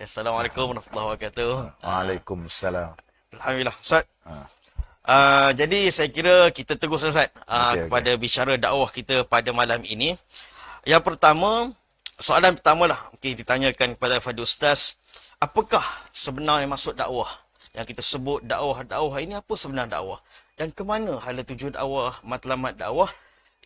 Assalamualaikum warahmatullahi wabarakatuh. Waalaikumsalam. Alhamdulillah, Ustaz. Ah, Jadi saya kira kita terus, Ustaz, Okey, okey. kepada bicara dakwah kita pada malam ini. Yang pertama, soalan pertama lah, mungkin ditanyakan kepada Fadil Ustaz, apakah sebenarnya maksud dakwah? Yang kita sebut dakwah ini, apa sebenarnya dakwah? Dan ke mana hala tujuan dakwah, matlamat dakwah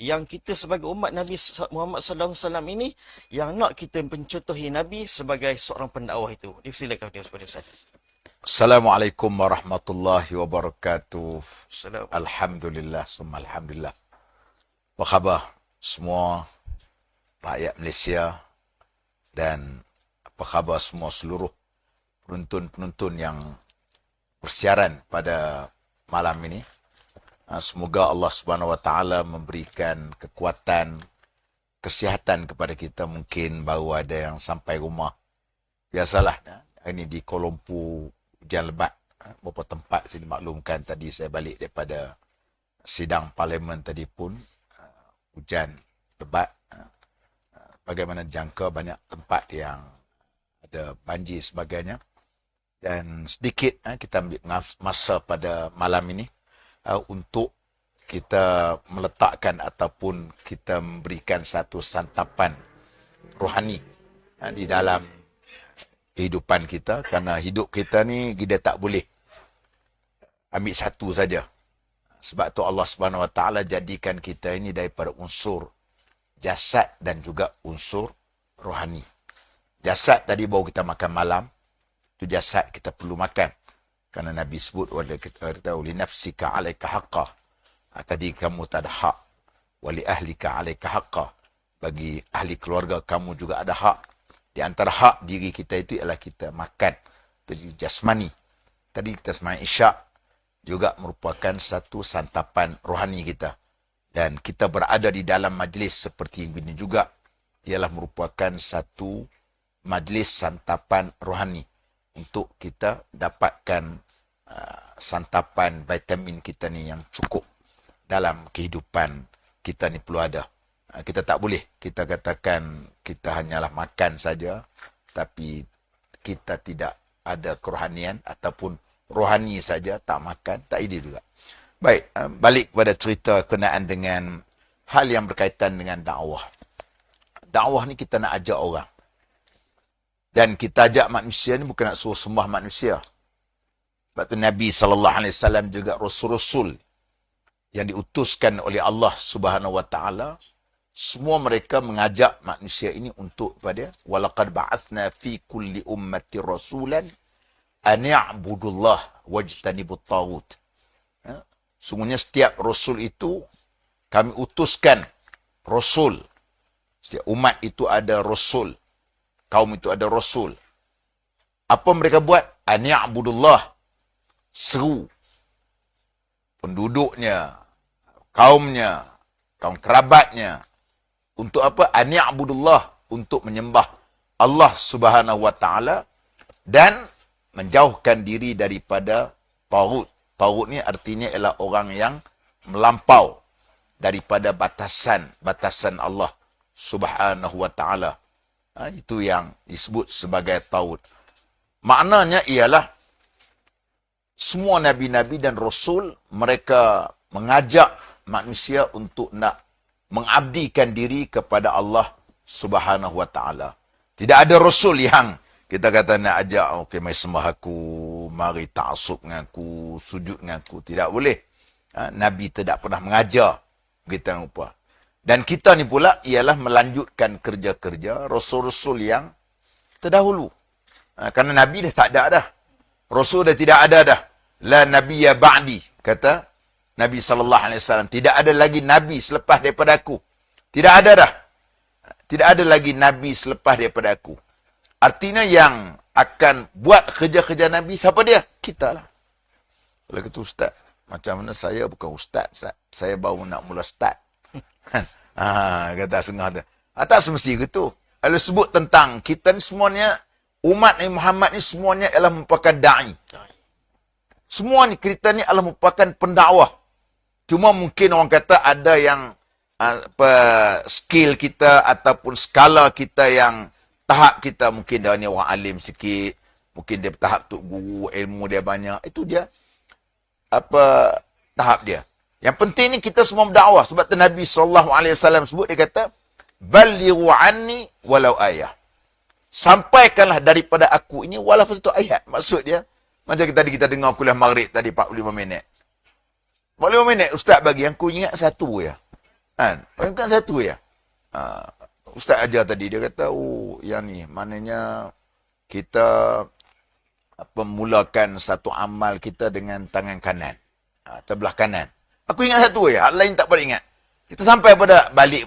yang kita sebagai umat Nabi Muhammad sallallahu alaihi wasallam ini yang nak kita mencontohi Nabi sebagai seorang pendakwah itu. Dipersilakan Fadil Ustaz. Assalamualaikum warahmatullahi wabarakatuh. Assalamualaikum. Alhamdulillah, summa alhamdulillah. Apa khabar semua rakyat Malaysia dan apa khabar semua seluruh penonton-penonton yang bersiaran pada malam ini. Semoga Allah Subhanahu Wa Taala memberikan kekuatan, kesihatan kepada kita. Mungkin baru ada yang sampai rumah. Biasalah, ini di Kuala Lumpur hujan lebat. Beberapa tempat saya dimaklumkan tadi saya balik daripada sidang parlimen tadi pun hujan lebat. Bagaimana jangka banyak tempat yang ada banjir sebagainya. Dan sedikit kita ambil masa pada malam ini untuk kita meletakkan ataupun kita memberikan satu santapan rohani di dalam kehidupan kita, kerana hidup kita ni kita tak boleh ambil satu saja. Sebab tu Allah Subhanahu Wa Taala jadikan kita ini daripada unsur jasad dan juga unsur rohani. Jasad tadi baru kita makan malam, tu jasad kita perlu makan. Kerana Nabi sebut, li nafsika alaika haqqah. Tadi kamu tak ada hak. Wali ahlika alaika haqqah. Bagi ahli keluarga kamu juga ada hak. Di antara hak diri kita itu ialah kita makan. Itu jasmani. Tadi kita sembang isyak juga merupakan satu santapan rohani kita. Dan kita berada di dalam majlis seperti ini juga ialah merupakan satu majlis santapan rohani. Untuk kita dapatkan santapan vitamin kita ni yang cukup dalam kehidupan kita ni perlu ada. Kita tak boleh kita katakan kita hanyalah makan saja, tapi kita tidak ada kerohanian ataupun rohani saja tak makan, tak ideal juga. Baik, balik kepada cerita kenaan dengan hal yang berkaitan dengan dakwah. Dakwah ni kita nak ajak orang. Dan kita ajak manusia ni bukan nak suruh sembah manusia. Sebab tu Nabi SAW juga rasul-rasul yang diutuskan oleh Allah Subhanahu Wa Taala, semua mereka mengajak manusia ini untuk pada walaqad ba'athna fi kulli ummati rasulan an ya'budullah wajtanibut taghut. Sungguhnya setiap rasul itu kami utuskan rasul. Setiap umat itu ada rasul. Kaum itu ada rasul. Apa mereka buat? An ya'budullah. Seru penduduknya, kaumnya, kaum kerabatnya. Untuk apa? An ya'budullah. Untuk menyembah Allah Subhanahu Wa Taala dan menjauhkan diri daripada taghut. Taghut ni artinya ialah orang yang melampau daripada batasan Allah Subhanahu Wa Taala. Itu yang disebut sebagai taghut. Maknanya ialah semua nabi-nabi dan rasul mereka mengajak manusia untuk nak mengabdikan diri kepada Allah Subhanahu Wa Taala. Tidak ada rasul yang kita kata nak ajak, okey, mari sembah aku, mari ta'assub dengan aku, sujud dengan aku. Tidak boleh. Nabi tidak pernah mengajar begitu rupa. Dan kita ni pula ialah melanjutkan kerja-kerja rasul-rasul yang terdahulu. Kerana Nabi dah tak ada dah. Rasul dah tidak ada dah. La nabiyya ba'di, kata Nabi SAW. Tidak ada lagi Nabi selepas daripada aku. Tidak ada dah. Tidak ada lagi Nabi selepas daripada aku. Artinya yang akan buat kerja-kerja Nabi, siapa dia? Kita lah. Kalau kata ustaz, macam mana saya bukan ustaz. Saya baru nak mula start. Kata sengah tu. Tak semesti gitu. Kalau sebut tentang kita ni semuanya, umat Nabi Muhammad ni semuanya ialah merupakan da'i. Semua ni kita ni adalah merupakan pendakwah. Cuma mungkin orang kata ada yang skill kita ataupun skala kita yang tahap kita mungkin dia ni orang alim sikit, mungkin dia tahap tok guru, ilmu dia banyak. Itu dia apa tahap dia. Yang penting ni kita semua berdakwah sebab tu Nabi SAW sebut, dia kata balighu anni walau ayah. Sampaikanlah daripada aku ini walaupun satu ayat. Maksud dia macam kita dengar kuliah maghrib tadi 45 minit. 45 minit ustaz bagi yang ku ingat satu ya. Kan? Bukan satu ya. Ustaz ajar tadi dia kata yang ni maknanya kita mulakan satu amal kita dengan tangan kanan. Terbelah kanan. Aku ingat satu ya, hal lain tak pernah ingat. Kita sampai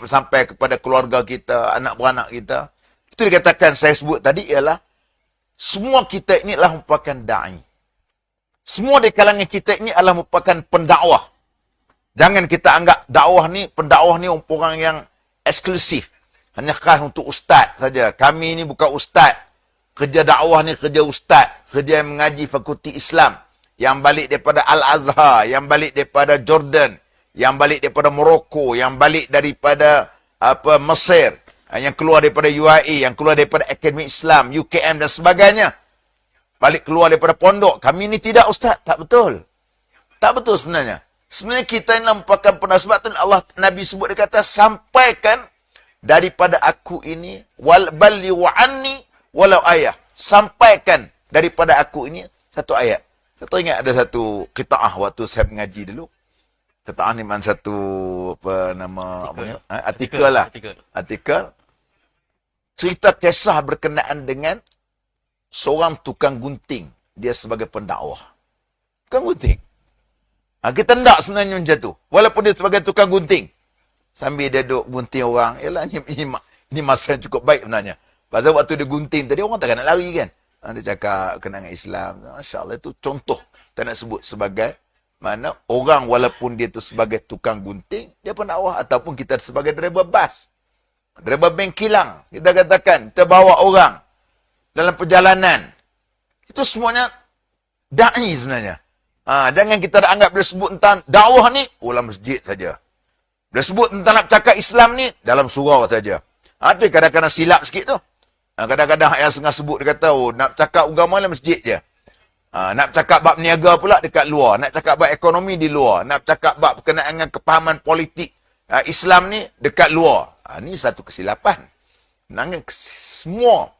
sampai kepada keluarga kita, anak beranak kita. Itu dikatakan saya sebut tadi ialah semua kita ini adalah merupakan da'i. Semua di kalangan kita ini adalah merupakan pendakwah. Jangan kita anggap pendakwah ni orang yang eksklusif. Hanya khas untuk ustaz saja. Kami ni bukan ustaz. Kerja dakwah ni kerja ustaz. Kerja yang mengaji fakulti Islam. Yang balik daripada Al-Azhar. Yang balik daripada Jordan. Yang balik daripada Morocco. Yang balik daripada Mesir. Yang keluar daripada UAE. Yang keluar daripada Akademi Islam. UKM dan sebagainya. Balik keluar daripada pondok. Kami ni tidak ustaz. Tak betul. Tak betul sebenarnya. Sebenarnya kita ini merupakan pendakwah. Sebab tu Allah Nabi sebut, dia kata sampaikan daripada aku ini balighu anni walau ayah. Sampaikan daripada aku ini satu ayat. Saya teringat ada satu qitaah waktu saya mengaji dulu. Qitaah ni mana satu artikel lah. Artikel cerita kisah berkenaan dengan seorang tukang gunting. Dia sebagai pendakwah. Tukang gunting. Kita hendak sebenarnya macam tu. Walaupun dia sebagai tukang gunting. Sambil dia duduk gunting orang. Yalah, ini masa yang cukup baik sebenarnya. Pasal waktu dia gunting tadi, orang takkan nak lari kan. Dia cakap kenangan Islam. Masya Allah, itu contoh. Tak nak sebut sebagai mana orang walaupun dia tu sebagai tukang gunting, dia pendakwah. Ataupun kita sebagai driver bas. Driver bengkilang. Kita katakan, kita bawa orang dalam perjalanan. Itu semuanya da'i sebenarnya. Jangan kita anggap dia sebut tentang dakwah ni, dalam masjid saja. Dia sebut tentang nak cakap Islam ni, dalam surau saja. Tu kadang-kadang silap sikit tu. Kadang-kadang yang setengah sebut, dia kata, nak cakap agama dalam masjid je. Nak cakap bab niaga pula dekat luar. Nak cakap bab ekonomi di luar. Nak cakap bab berkenaan dengan kepahaman politik Islam ni dekat luar. Ni satu kesilapan. Semua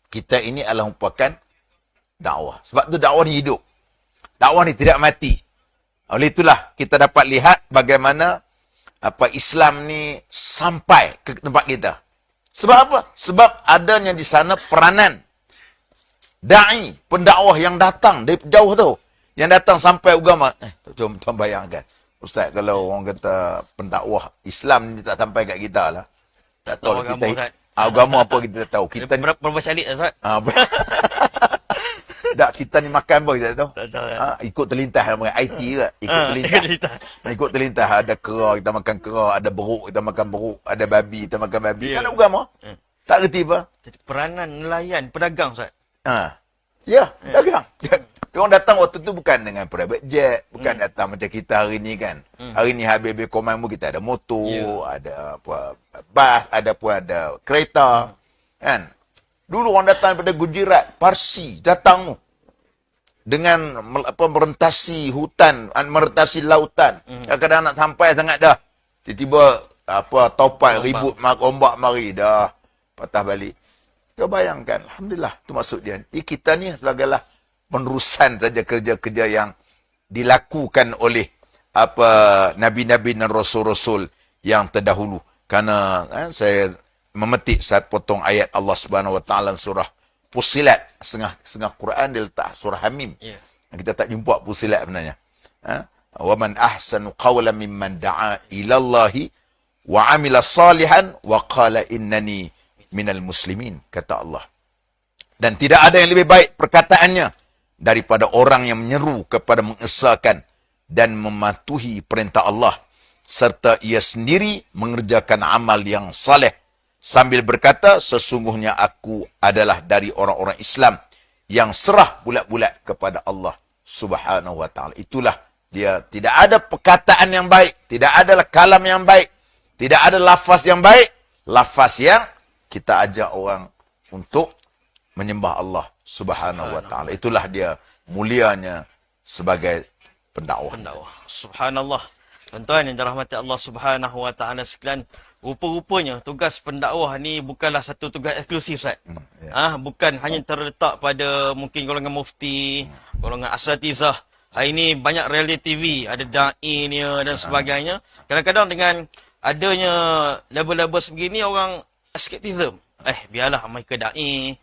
kita ini adalah merupakan dakwah. Sebab tu dakwah ni hidup. Dakwah ni tidak mati. Oleh itulah kita dapat lihat bagaimana Islam ni sampai ke tempat kita. Sebab apa? Sebab adanya di sana peranan da'i, pendakwah yang datang dari jauh tu. Yang datang sampai agama. Jom tuan bayangkan. Ustaz, kalau orang kata pendakwah Islam ni tak sampai kat kita lah. Tak tahu lah kita. Agama apa kita tak tahu. Kita berapa syalik Ustaz? Tak, kita ni makan apa kita tak tahu. Tak tahu ya. Ikut terlintas nama IT ke? Ikut terlintas. Ikut terlintas. Ada kera, kita makan kera. Ada beruk, kita makan beruk. Ada babi, kita makan babi. Tak ada agama. Tak kerti apa? Jadi peranan nelayan, pedagang Ustaz. Ya, dagang. Diorang datang waktu tu bukan dengan private jet. Bukan datang macam kita hari ni kan. Hari ni habis-habis komanmu kita ada motor. Ada bas. Ada pun ada kereta. Kan? Dulu orang datang daripada Gujarat, Parsi, datang dengan merentasi hutan, merentasi lautan. Kadang-kadang nak sampai sangat dah. Tiba-tiba topan, ribut, ombak mari dah patah balik. Kau bayangkan, alhamdulillah, itu maksud dia. Kita ni sebagailah penerusan saja kerja-kerja yang dilakukan oleh nabi-nabi dan rasul-rasul yang terdahulu. Karena saya memetik saya potong ayat Allah Subhanahu Wa Taala surah Fussilat, setengah Quran dia letak surah Hamim. Kita tak jumpa Fussilat sebenarnya. Wa man ahsanu qawlan mimman da'a ila Allah wa 'amila salihan wa qala innani minal muslimin, kata Allah. Dan tidak ada yang lebih baik perkataannya daripada orang yang menyeru kepada mengesahkan dan mematuhi perintah Allah serta ia sendiri mengerjakan amal yang saleh sambil berkata, sesungguhnya aku adalah dari orang-orang Islam yang serah bulat-bulat kepada Allah Subhanahu Wa Taala. Itulah dia. Tidak ada perkataan yang baik, tidak ada kalam yang baik, tidak ada lafaz yang baik, lafaz yang kita ajak orang untuk menyembah Allah Subhanahu wa taala. Itulah dia mulianya sebagai pendakwah. Subhanallah. Tuan-tuan yang dirahmati Allah Subhanahu wa taala sekalian, rupa-rupanya tugas pendakwah ni bukanlah satu tugas eksklusif, Ustaz. Bukan hanya terletak pada mungkin golongan mufti, golongan asatizah. Hari ini banyak reality TV, ada da'i ni dan sebagainya. Kadang-kadang dengan adanya label-label sebegini, orang escapism. Biarlah mereka da'i,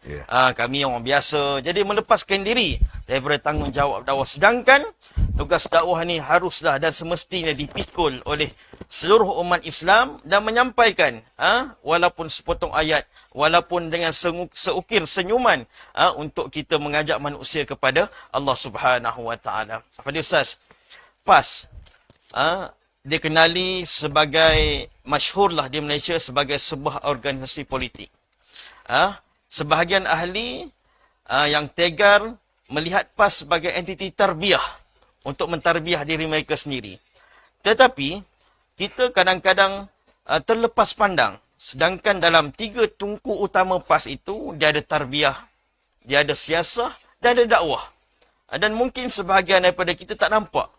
kami orang biasa. Jadi melepaskan diri daripada tanggungjawab dakwah. Sedangkan tugas dakwah ni haruslah dan semestinya dipikul oleh seluruh umat Islam dan menyampaikan, walaupun sepotong ayat, walaupun dengan seukir senyuman, untuk kita mengajak manusia kepada Allah Subhanahu wa taala. Fadil Ustaz, PAS dia kenali sebagai, masyhurlah di Malaysia sebagai sebuah organisasi politik. Sebahagian ahli yang tegar melihat PAS sebagai entiti tarbiyah untuk mentarbiah diri mereka sendiri. Tetapi kita kadang-kadang terlepas pandang, sedangkan dalam 3 tungku utama PAS itu, dia ada tarbiyah, dia ada siasah dan ada dakwah. Dan mungkin sebahagian daripada kita tak nampak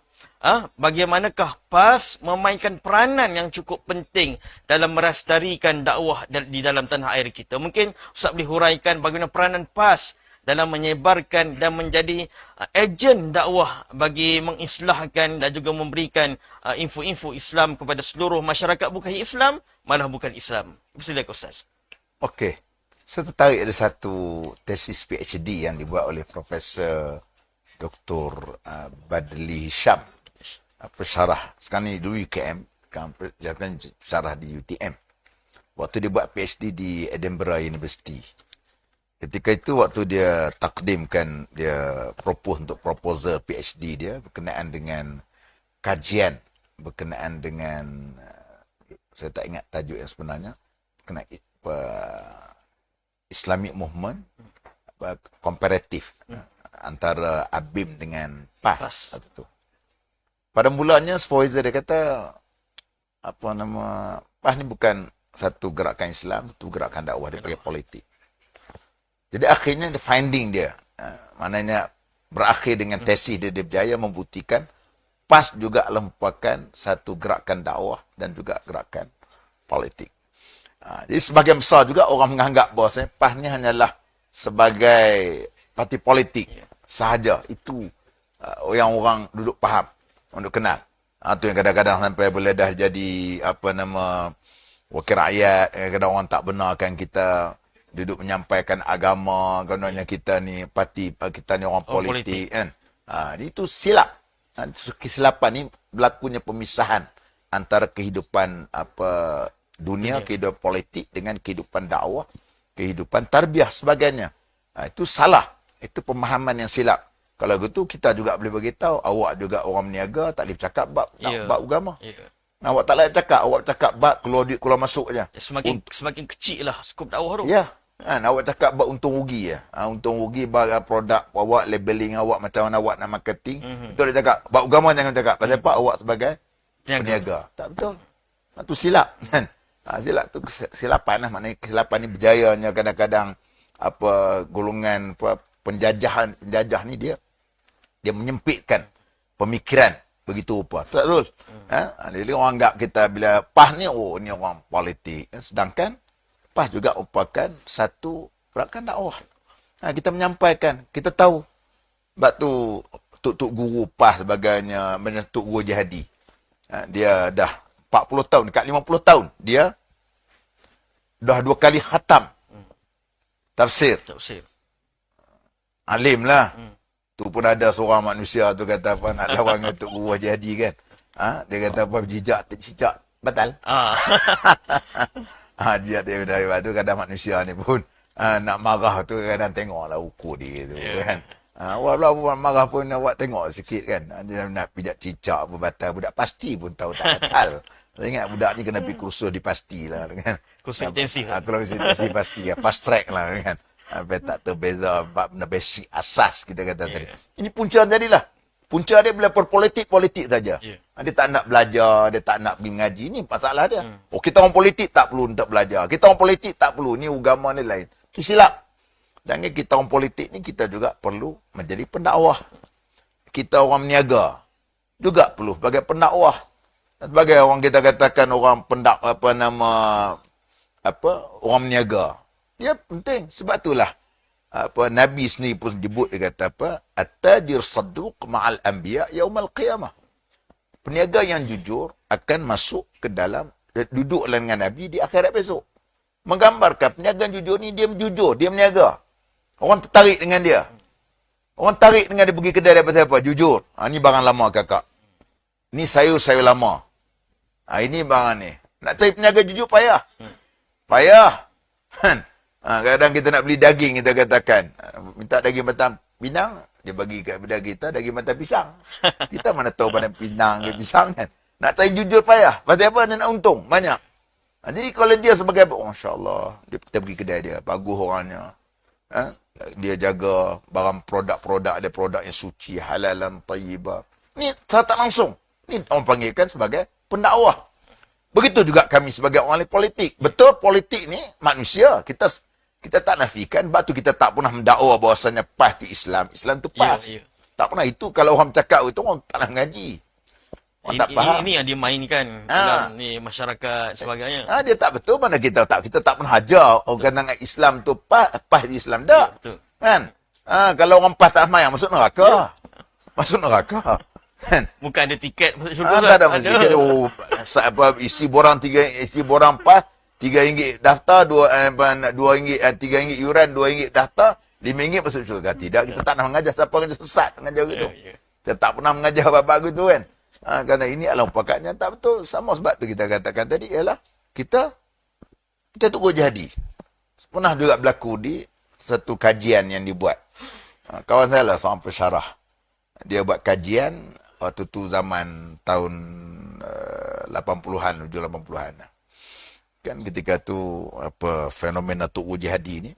bagaimanakah PAS memainkan peranan yang cukup penting dalam melestarikan dakwah di dalam tanah air kita. Mungkin Ustaz boleh huraikan bagaimana peranan PAS dalam menyebarkan dan menjadi ejen dakwah bagi mengislahkan dan juga memberikan info-info Islam kepada seluruh masyarakat bukan Islam, malah bukan Islam. Silakan Ustaz. Okey. Saya tertarik ada satu tesis PhD yang dibuat oleh Profesor Dr. Badli Hisham, pensyarah sekarang ni dulu UKM, sekarang pensyarah di UTM. Waktu dia buat PhD di Edinburgh University. Ketika itu waktu dia takdimkan, dia propose untuk proposal PhD dia berkenaan dengan kajian, berkenaan dengan, saya tak ingat tajuk yang sebenarnya, berkenaan Islamic Movement komparatif antara ABIM dengan PAS. Pada mulanya supervisor dia kata, PAS ni bukan satu gerakan Islam, satu gerakan dakwah, dia pakai politik. Jadi akhirnya the finding dia, maknanya berakhir dengan tesis dia berjaya membuktikan PAS juga merupakan satu gerakan dakwah dan juga gerakan politik. Jadi sebagian besar juga orang menganggap bahawa PAS ni hanyalah sebagai parti politik sahaja. Itu yang orang duduk faham, untuk kenal. Itu yang kadang-kadang sampai boleh dah jadi wakil rakyat, kadang orang tak benarkan kita duduk menyampaikan agama, kononnya kita ni parti, kita ni orang politik kan. Itu silap. Kesilapan ni berlakunya pemisahan antara kehidupan dunia, kehidupan politik dengan kehidupan dakwah, kehidupan tarbiyah sebagainya. Itu salah. Itu pemahaman yang silap. Kalau begitu kita juga boleh beritahu, awak juga orang meniaga, tak boleh bercakap bab agama. Awak tak boleh cakap, awak cakap bab keluar duit, keluar masuk je. Semakin kecil lah skop dakwah tu. Ya. Awak cakap buat untung rugi ya. Untung rugi barang produk awak, labeling awak, macam mana awak nak marketing. Itu dia cakap. Buat agama jangan cakap. Pasal apa? Awak sebagai peniaga. Tak betul. Itu silap. Silap tu kesilapan lah. Maknanya kesilapan ni berjayanya kadang-kadang golongan penjajah ni dia menyempitkan pemikiran begitu rupa. Tak betul. Jadi orang anggap kita bila PAS ni, ni orang politik. Sedangkan PAS juga merupakan satu gerakan dakwah. Kita menyampaikan, kita tahu. Sebab tu Tuk Guru PAS sebagainya, macam Tuk Guru Jihadi. Dia dah 40 tahun, dekat 50 tahun. Dia dah 2 kali khatam tafsir. Alim lah. Tu pun ada seorang manusia tu kata apa, nak lawan dengan Tuk Guru Jihadi kan. Dia kata apa, berjijak, tak cicak. Batal. Dia dari tu kadang manusia ni pun nak marah tu kadang tengoklah ukur dia tu kan. Walaupun marah pun awak tengok sikit kan. Dia nak pijak cicak apa batal, budak pasti pun tahu tak batal. Saya ingat budak ni kena pergi kursus di pasti lah kan. Kursus intensif. Kursus intensif pasti ya, fast track lah kan. Sampai tak terbeza benda basic asas kita kata tadi. Ini punca jadilah. Punca dia bila politik saja. Dia tak nak belajar, dia tak nak pergi mengaji. Ini masalah dia. Kita orang politik tak perlu untuk belajar. Kita orang politik tak perlu. Ni agama ni lain. Itu silap. Dan kita orang politik ni, kita juga perlu menjadi pendakwah. Kita orang meniaga juga perlu sebagai pendakwah. Sebagai orang kita katakan orang orang meniaga. Ya penting. Sebab itulah Nabi sendiri pun sebut, dia kata apa? At-tajir sadduq ma'al anbiya yaumal qiyamah. Peniaga yang jujur akan masuk ke dalam, duduk dengan Nabi di akhirat besok. Menggambarkan peniaga yang jujur ni, dia jujur, dia meniaga. Orang tertarik dengan dia. Orang tarik dengan dia pergi kedai daripada siapa? Jujur. Ni barang lama kakak. Ni sayur lama. Ini barang ni. Nak cari peniaga jujur payah. Payah. Kadang kita nak beli daging, kita katakan. Minta daging batang pinang, dia bagi kat benda kita daging batang pisang. Kita mana tahu batang pinang ke pisang kan. Nak cari jujur payah. Pasal apa? Dia nak untung. Banyak. Jadi kalau dia sebagai, masya-Allah, kita pergi kedai dia. Bagus orangnya. Dia jaga barang produk-produk dia, produk yang suci, halalan, tayyibah. Ni tak langsung. Ni orang panggilkan sebagai pendakwah. Begitu juga kami sebagai orang ahli politik. Betul, politik ni manusia. Kita tak nafikan, sebab tu kita tak pernah mendakwa bahawasanya PAS itu Islam. Islam tu PAS. Ya. Tak pernah. Itu kalau orang cakap itu, orang tak nak ngaji. Orang tak faham. Ini yang dimainkan dalam ni masyarakat sebagainya. Dia tak betul, mana kita tak pernah ajar orang kata Islam tu PAS di Islam. Tak. Ya, betul. Kan? Kalau orang PAS tak semayang, masuk neraka. Ya. Masuk neraka. Kan? Bukan ada tiket masuk syurga. Tak ada tiket. Isi borang PAS, RM3 daftar, RM3 yuran, RM2 daftar, RM5 masuk syurga. Tidak, kita tak nak mengajar siapa yang sesat mengajar gitu. Kita tak pernah mengajar apa-apa gitu kan. Kerana ini adalah umpakatnya tak betul. Sama sebab tu kita katakan tadi ialah kita tunggu jadi. Pernah juga berlaku di satu kajian yang dibuat. Kawan saya lah seorang pensyarah. Dia buat kajian waktu tu zaman tahun 80-an, 80-an. Kan ketika tu fenomena Tuk Jihadi ni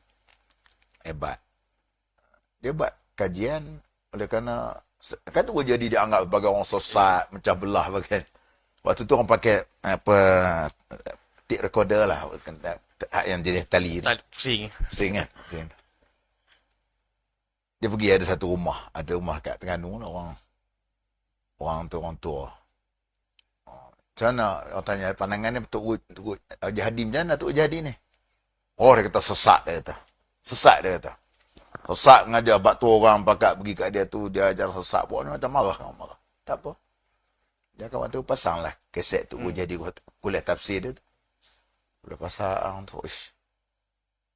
hebat. Dia buat kajian oleh kerana kan tu jadi dianggap sebagai orang sesat, macam belah bagian. Waktu tu orang pakai tape recorder lah, yang jenis tali tu. Pusing kan. Dia pergi ada satu rumah, kat Terengganu lah, orang tua. Macam mana orang tanya pandangannya Tuk Jihadi, macam mana Tuk Jihadi ni? Oh, dia kata sesat, dia kata. Sesat mengajar, bak tu orang pakat pergi kat dia tu, dia ajar sesat buat ni, macam marah. Tak apa. Dia akan waktu pasang lah keset tu, jadi kuliah tafsir dia tu. Bila pasang tu,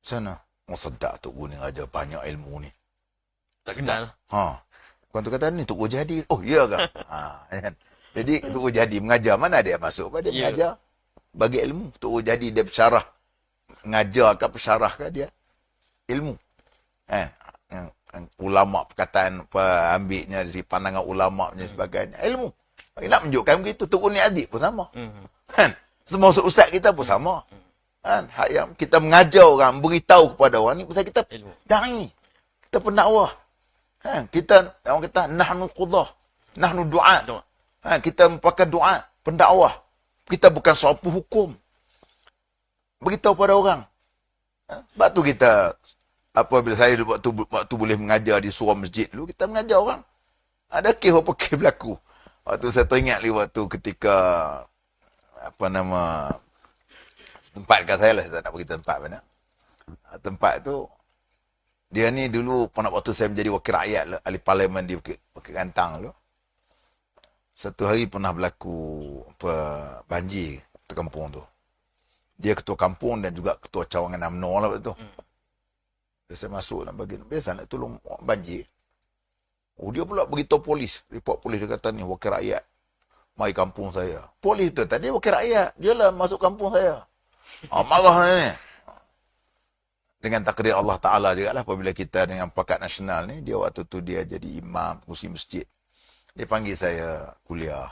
sana, orang sedap tu ni ajar banyak ilmu ni. Tak kenal. Kau tu kata ni Tuk Jadi. Oh, ya ke? Jadi Tuk Jadi mengajar, mana dia masuk? Dia mengajar bagi ilmu. Tuk Jadi dia bersyarah, mengajar ke bersyarah ke dia ilmu. Ulama perkataan ambilnya dari pandangan ulama dan sebagainya, ilmu. Nak menunjukkan begitu. Tuk ni adik pun sama. Kan? Semua ustaz kita pun sama. Kan? Hak yang kita mengajar orang, beritahu kepada orang ni, pasal kita dai. Kita pendakwah. Kita orang kata nahnu qudah, nahnu du'a. Kita merupakan doa, pendakwah. Kita bukan soal hukum. Beritahu pada orang. Sebab tu kita apabila saya waktu boleh mengajar di surau masjid dulu, kita mengajar orang. Ada kes berlaku. Waktu saya teringat waktu ketika tempat kat saya lah, saya tak nak pergi tempat mana. Tempat tu dia ni dulu pernah waktu saya menjadi wakil rakyat lah, ahli parlimen di Bukit Gantang tu. Satu hari pernah berlaku banjir di kampung tu. Dia ketua kampung dan juga ketua cawangan UMNO lah waktu tu. Dia saya masuk dalam bagian biasa nak tolong banjir. Oh, dia pula beritahu polis. Report polis, dia kata ni wakil rakyat mai kampung saya. Polis tu tadi wakil rakyat. Dia lah masuk kampung saya. Marah ni. Dengan takdir Allah Ta'ala juga lah apabila kita dengan Pakat Nasional ni, dia waktu tu dia jadi imam, pengurusi masjid. Dia panggil saya kuliah.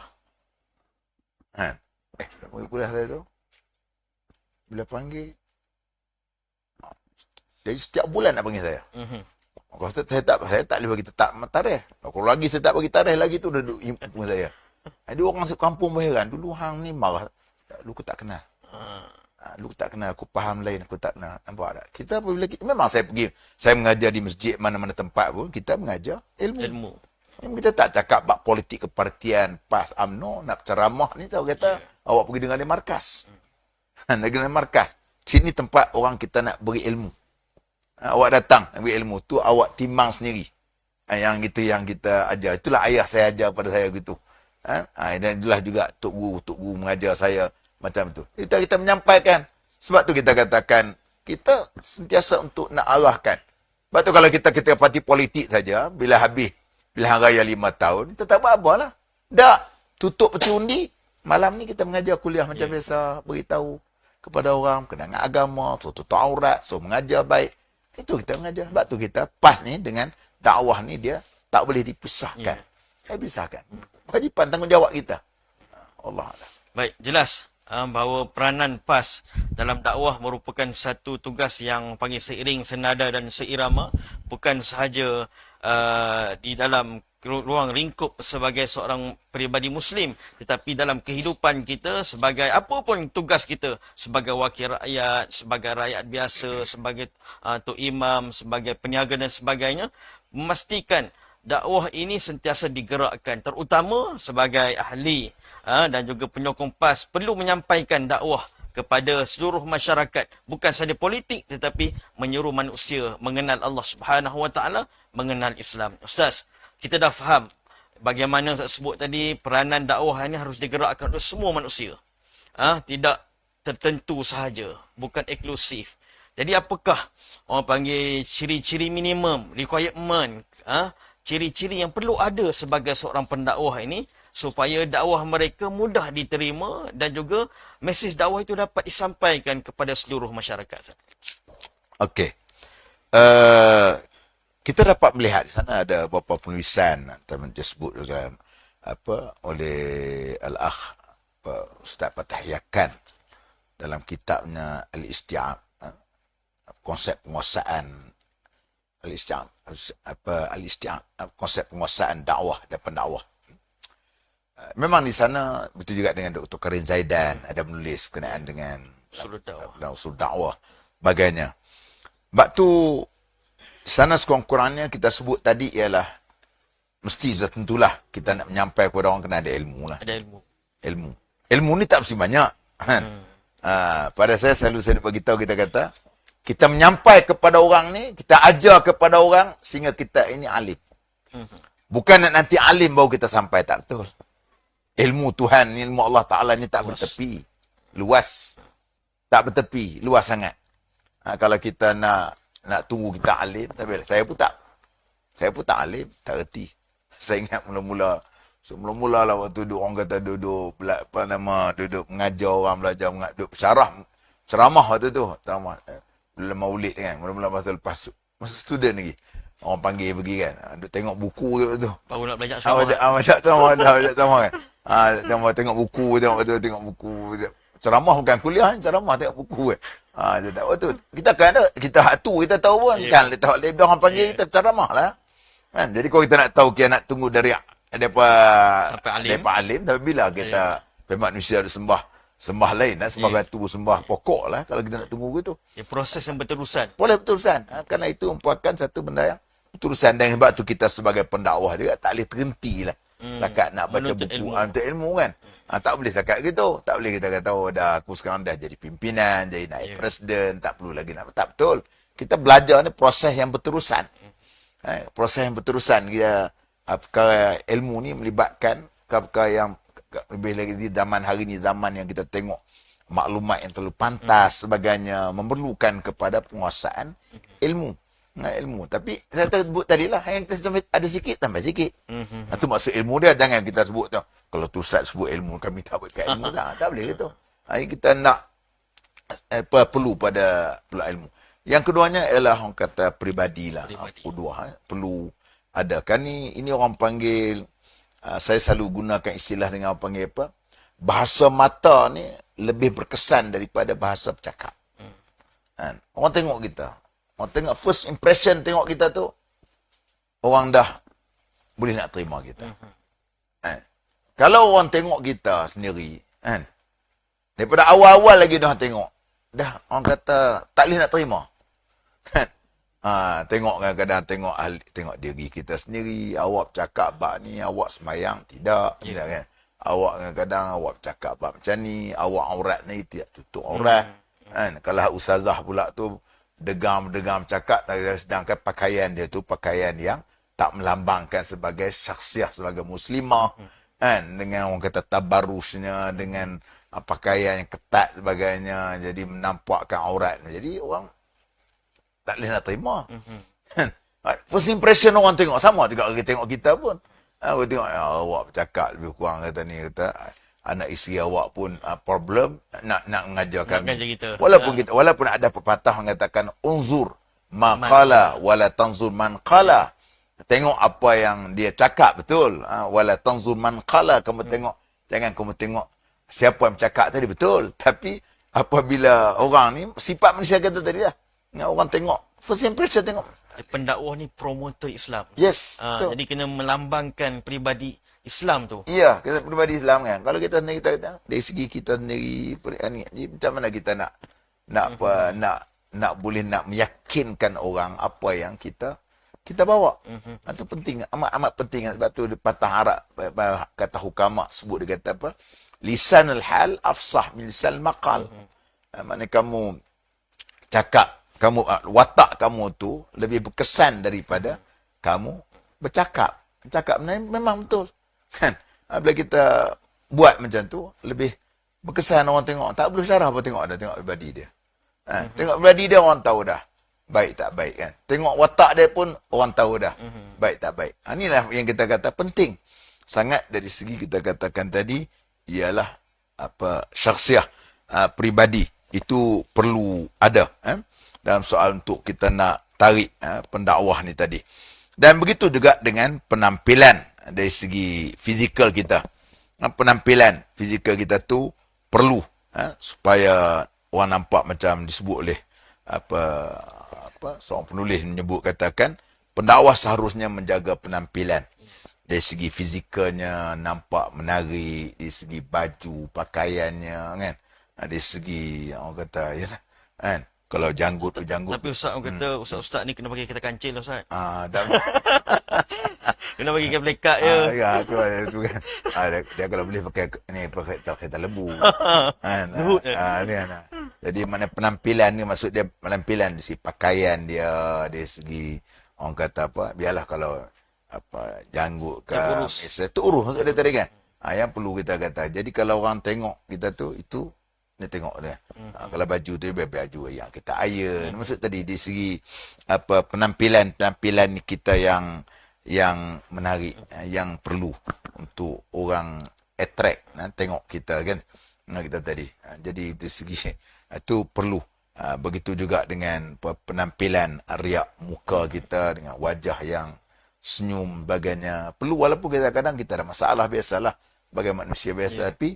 Dia panggil kuliah saya tu. Bila panggil, jadi setiap bulan nak panggil saya. Saya tak boleh bagi tarikh. Kalau lagi saya tak bagi tarikh lagi tu, dah panggil saya. Dia orang masuk kampung berheran. Dulu hang ni marah. Dulu aku tak kenal. Lu tak kenal, aku faham lain, aku tak kenal. Nampak tak? Kita apabila memang saya mengajar di masjid mana-mana tempat pun, kita mengajar ilmu. Ilmu. Kita tak cakap bab politik kepartian, PAS, UMNO, nak ceramah ni tahu kata, awak pergi dengan dia markas. Dengan markas. Sini tempat orang kita nak beri ilmu. Awak datang ambil ilmu tu, awak timbang sendiri. Yang kita ajar. Itulah ayah saya ajar pada saya gitu. Dan itulah juga tok guru mengajar saya macam tu. Kita menyampaikan. Sebab tu kita katakan, kita sentiasa untuk nak arahkan. Sebab tu kalau kita parti politik saja, bila habis pilihan raya 5 tahun, kita tak buat apa lah. Dah, tutup peti undi. Malam ni kita mengajar kuliah macam biasa, beritahu kepada orang, kenangan agama, tutup aurat, so mengajar baik. Itu kita mengajar. Sebab tu kita pas ni dengan dakwah ni, dia tak boleh dipisahkan. Saya pisahkan. Kewajipan tanggungjawab kita. Allah Allah. Baik, jelas bahawa peranan PAS dalam dakwah merupakan satu tugas yang panggil seiring, senada dan seirama, bukan sahaja di dalam ruang lingkup sebagai seorang peribadi Muslim, tetapi dalam kehidupan kita sebagai apa pun tugas kita, sebagai wakil rakyat, sebagai rakyat biasa, sebagai tok imam, sebagai peniaga dan sebagainya, memastikan dakwah ini sentiasa digerakkan, terutama sebagai ahli dan juga penyokong PAS perlu menyampaikan dakwah kepada seluruh masyarakat, bukan sahaja politik tetapi menyuruh manusia mengenal Allah Subhanahu Wa Taala, mengenal Islam. Ustaz, kita dah faham bagaimana saya sebut tadi, peranan dakwah ini harus digerakkan oleh semua manusia. Tidak tertentu sahaja, bukan eksklusif. Jadi apakah orang panggil ciri-ciri minimum, requirement, ciri-ciri yang perlu ada sebagai seorang pendakwah ini supaya dakwah mereka mudah diterima dan juga mesej dakwah itu dapat disampaikan kepada seluruh masyarakat. Okey. Kita dapat melihat di sana ada beberapa penulisan teman disebut juga oleh Al-Akh Ustaz Fatah Yakan dalam kitabnya Al-Isti'ab, konsep penguasaan Al-Isti'ab, konsep penguasaan dakwah dan pendakwah. Memang di sana betul juga dengan Dr. Karim Zaidan ada menulis berkenaan dengan usul dakwah bagainya. Sebab tu di sana sekurang-kurangnya kita sebut tadi ialah mesti sudah tentulah kita nak menyampaikan kepada orang kena ada ilmu lah. Ada ilmu. Ilmu ni tak mesti banyak. Pada saya selalu saya beritahu, kita kata kita menyampaikan kepada orang ni, kita ajar kepada orang sehingga kita ini alim. Bukan nak nanti alim baru kita sampai, tak betul. Ilmu Tuhan, ilmu Allah Ta'ala ni tak bertepi. Luas. Tak bertepi. Luas sangat. Kalau kita nak tunggu kita alim, saya pun tak alim, tak reti. Saya ingat mula-mula lah waktu duduk, orang kata duduk mengajar orang, belajar, duduk ceramah waktu tu. Ceramah. Bila maulid kan, mula-mula masa lepas, masa student lagi. Orang panggil pergi kan, duduk tengok buku tu. Baru nak belajar ceramah. Belajar ceramah kan. Tengok buku, tengok buku. Ceramah bukan kuliah, ceramah tengok buku kan. Waktu kita kan ada, kita kita tahu pun kan, letak orang panggil kita ceramah lah. Kan? Jadi kalau kita nak tahu, kita nak tunggu dari alim, tapi bila kita manusia ada sembah lain lah, sembah batu, sembah pokok lah, kalau kita nak tunggu gitu. Proses yang berterusan. Boleh berterusan. Kerana itu merupakan satu benda yang berterusan. Dan sebab tu kita sebagai pendakwah juga tak boleh terhenti lah. Setakat nak baca menuntut buku, untuk ilmu kan. Tak boleh setakat gitu. Tak boleh kita kata, aku sekarang dah jadi pimpinan, jadi naik presiden, tak perlu lagi nak. Tak betul. Kita belajar ni proses yang berterusan. Proses yang berterusan. Perkara ilmu ni melibatkan perkara yang lebih lagi di zaman hari ni, zaman yang kita tengok maklumat yang terlalu pantas sebagainya, memerlukan kepada penguasaan ilmu. Ilmu. Tapi saya sebut tadi lah, yang kita ada sikit, tambah sikit. Itu maksud ilmu dia. Jangan kita sebut tu, kalau tu Ustaz sebut ilmu, kami tak buat ilmu. Tak boleh gitu. Kita nak perlu ilmu. Yang keduanya ialah orang kata peribadi lah. Perlu ada. Kan ini orang panggil, saya selalu gunakan istilah dengan orang panggil apa? Bahasa mata ni lebih berkesan daripada bahasa bercakap. Orang tengok kita. Orang tengok first impression tengok kita tu, orang dah boleh nak terima kita. Kalau orang tengok kita sendiri, daripada awal-awal lagi dah tengok, dah orang kata tak boleh nak terima. Tengok kadang-kadang tengok diri kita sendiri, awak cakap bab ni, awak semayang tidak, tidak kan? Awak kadang-kadang awak cakap bab macam ni, awak aurat ni tidak tutup aurat. Kan? Kalau ustazah pula tu degam cakap, sedangkan pakaian dia tu pakaian yang tak melambangkan sebagai syakhsiah, sebagai muslimah. Kan? Dengan orang kata tabarusnya, dengan pakaian yang ketat sebagainya, jadi menampakkan aurat. Jadi orang tak boleh nak terima. First impression orang tengok sama juga kita tengok kita pun. Aku tengok awak bercakap lebih kurang kata ni, kata anak isteri awak pun problem nak mengajar kami. Nak mengajar kita. Walaupun ada pepatah mengatakan unzur ma qala wala tanzur man qala. Tengok apa yang dia cakap betul. Wala tanzur man qala, kamu tengok, jangan kamu tengok siapa yang bercakap tadi betul. Tapi apabila orang ni sifat manusia kata tadi lah. Orang tengok, first impression tengok. Pendakwah ni promoter Islam. Yes. Jadi kena melambangkan peribadi Islam tu. Ya, kita peribadi Islam kan. Kalau kita sendiri, kita dari segi kita sendiri, macam mana kita nak boleh nak meyakinkan orang apa yang kita bawa. Itu penting, amat penting. Sebab tu patah Arab, kata hukama sebut, dia kata apa? Lisanul hal afsah min lisan maqal. Maknanya kamu cakap, watak kamu tu lebih berkesan daripada kamu bercakap. Cakap memang betul. Kan? Bila kita buat macam tu, lebih berkesan, orang tengok. Tak perlu syarah apa tengok dah, tengok pribadi dia. Tengok pribadi dia, orang tahu dah baik tak baik kan. Tengok watak dia pun orang tahu dah baik tak baik. Inilah yang kita kata penting sangat dari segi kita katakan tadi, ialah syakhsiah pribadi itu perlu ada dalam soal untuk kita nak tarik pendakwah ni tadi. Dan begitu juga dengan penampilan dari segi fizikal kita. Penampilan fizikal kita tu perlu supaya orang nampak macam disebut oleh seorang penulis menyebut, katakan pendakwah seharusnya menjaga penampilan dari segi fizikalnya, nampak menarik, dari segi baju pakaiannya kan, dari segi orang kata yalah kan, kalau janggut tu janggut. Tapi ustaz kata ustaz ni kena bagi kita kancil ustaz. Tak Kena bagi kita blekat je. Ya, tu kan. Dia kalau boleh pakai ni, pakai kereta lembu. Kan. Jadi mana penampilan ni, maksud dia penampilan dari segi pakaian dia, dari segi orang kata apa, biarlah kalau janggut ke tu urus untuk dia tadi kan. Yang perlu kita kata. Jadi kalau orang tengok kita tu, itu dia tengok dia. Kalau baju tu biar baju yang kita iron. Maksud tadi di segi penampilan kita yang menarik, yang perlu untuk orang attract tengok kita kan. Kita tadi. Jadi di segi itu perlu. Begitu juga dengan penampilan riak muka kita, dengan wajah yang senyum bagainya. Perlu, walaupun kadang-kadang kita ada masalah, biasalah sebagai manusia biasa, tapi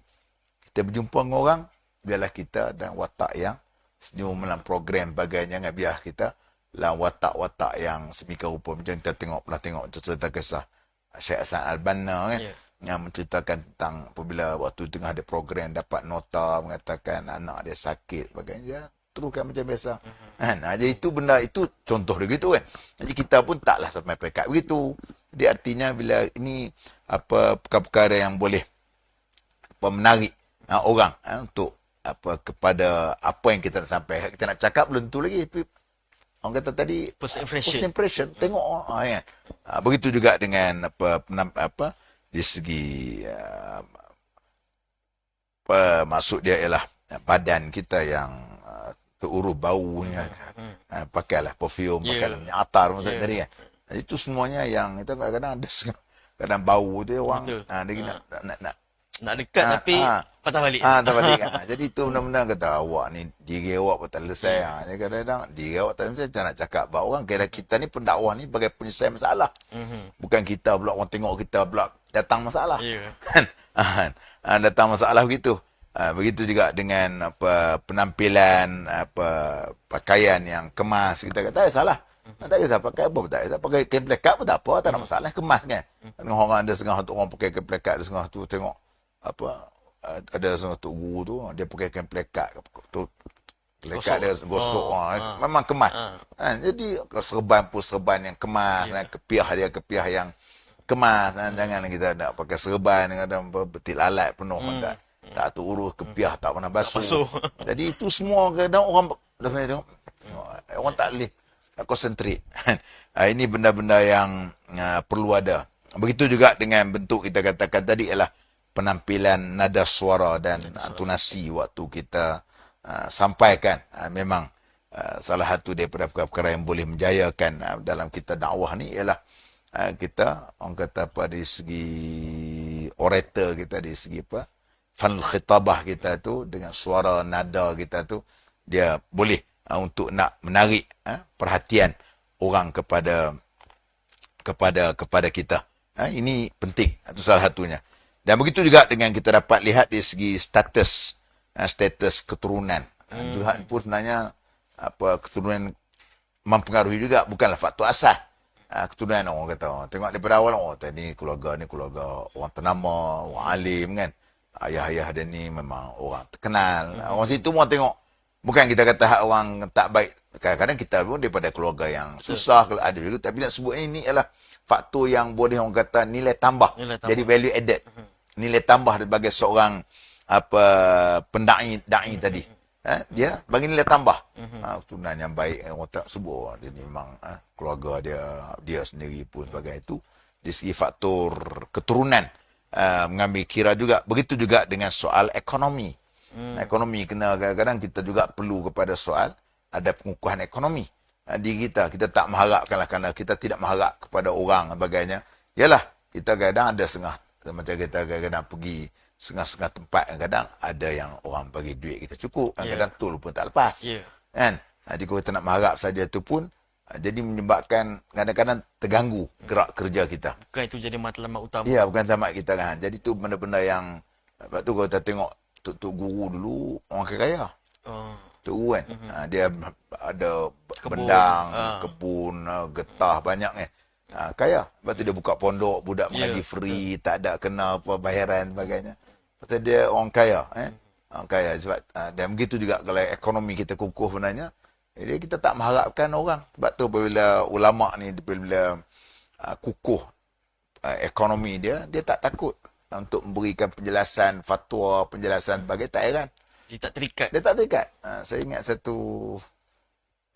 kita berjumpa dengan orang, biarlah kita dan watak yang senyum dalam program bagainya, biar kita dalam watak-watak yang semikian rupa. Macam kita pernah tengok cerita kisah Syekh Hasan Al-Banna kan, yang menceritakan tentang apabila waktu tengah ada program dapat nota mengatakan anak dia sakit bagainya, teruskan macam biasa. Jadi itu benda, itu contoh dia gitu kan. Jadi kita pun taklah sampai pekat begitu. Jadi artinya bila ini perkara-perkara yang boleh menarik orang untuk kepada apa yang kita nak sampai. Kita nak cakap belum tentu lagi. Orang kata tadi First impression. Tengok kan. Begitu juga dengan di segi maksud dia ialah badan kita yang terurus baunya. Pakailah perfume, pakailah minyak atar tadi kan. Itu semuanya yang itu kadang-kadang ada kadang bau tu orang dia nak dekat tapi patah balik. Patah balik. Jadi itu benar-benar kata awak ni diri awak pun tak selesai. Dia kadang-kadang diri awak tak selesai, macam nak cakap bahawa orang kira kita ni pendakwah ni bagai penyelesaian masalah. Bukan kita pula orang tengok kita pula datang masalah. Kan? Datang masalah begitu. Begitu juga dengan penampilan, pakaian yang kemas. Kita kata salah. Tak kisah pakai apa pun tak kisah. Pakai kain plekat pun tak apa, tak ada masalah, kemas kan. Tengok orang ada setengah tu orang pakai kain plekat, ada setengah tu tengok ada setengah tu guru tu dia pakai kain plekat tu Lekat dia gosok. Oh, Memang kemas. ah. Jadi serban pun serban yang kemas. Ya. Kepiah dia kepiah yang kemas. Jangan kita nak pakai serban kadang betil alat penuh. Tak tu urus kepiah tak pernah basuh. basuh. Jadi itu semua kadang orang dah tengok. Orang tak boleh nak konsentrate. Ini benda-benda yang perlu ada. Begitu juga dengan bentuk kita katakan tadi ialah penampilan nada suara dan intonasi waktu kita sampaikan. Memang salah satu daripada perkara yang boleh menjayakan dalam kita dakwah ni ialah kita orang kata apa dari segi orator kita, dari segi apa fanul khitabah kita tu dengan suara nada kita tu dia boleh untuk nak menarik perhatian orang kepada kita. Ini penting, itu salah satunya. Dan begitu juga dengan kita dapat lihat dari segi status keturunan. Juga pun sebenarnya keturunan mempengaruhi juga, bukanlah faktor asal. Keturunan orang kata, tengok daripada awal, ni keluarga orang ternama, orang alim kan. Ayah-ayah dia ni memang orang terkenal. Orang situ mau tengok. Bukan kita kata orang tak baik. Kadang-kadang kita pun daripada keluarga yang susah, ada juga. Tapi nak sebut ini adalah faktor yang boleh orang kata nilai tambah. Jadi value added. Nilai tambah sebagai seorang pendai tadi. Dia bagi nilai tambah. Keturunan yang baik orang tak sebut. Dia ni memang keluarga dia sendiri pun sebagai itu. Di segi faktor keturunan mengambil kira juga. Begitu juga dengan soal ekonomi. Ekonomi kena kadang-kadang kita juga perlu kepada soal ada pengukuhan ekonomi diri kita. Kita tak mengharapkanlah kerana kita tidak mengharap kepada orang dan sebagainya. Yalah, kita kadang ada macam kita kadang pergi setengah tempat, kadang ada yang orang bagi duit kita cukup, kadang tol pun tak lepas. Kan? Jadi kalau kita nak mengharap saja tu pun jadi menyebabkan kadang-kadang terganggu gerak kerja kita. Bukan itu jadi matlamat utama. Ya, bukan matlamat kita kan. Jadi tu benda-benda yang sebab tu kalau kita tengok Tok Guru dulu orang kaya. Tok Guru kan. Dia ada bendang, kebun, getah banyak kan. Kaya. Lepas tu dia buka pondok, budak mengaji free, tak ada kena apa bayaran sebagainya. Pasal dia orang kaya. Orang kaya. Sebab, dan begitu juga kalau ekonomi kita kukuh sebenarnya. Jadi kita tak mengharapkan orang. Sebab tu apabila ulama' ni, apabila kukuh ekonomi dia tak takut untuk memberikan penjelasan fatwa, penjelasan sebagai tak heran. Dia tak terikat. Saya ingat satu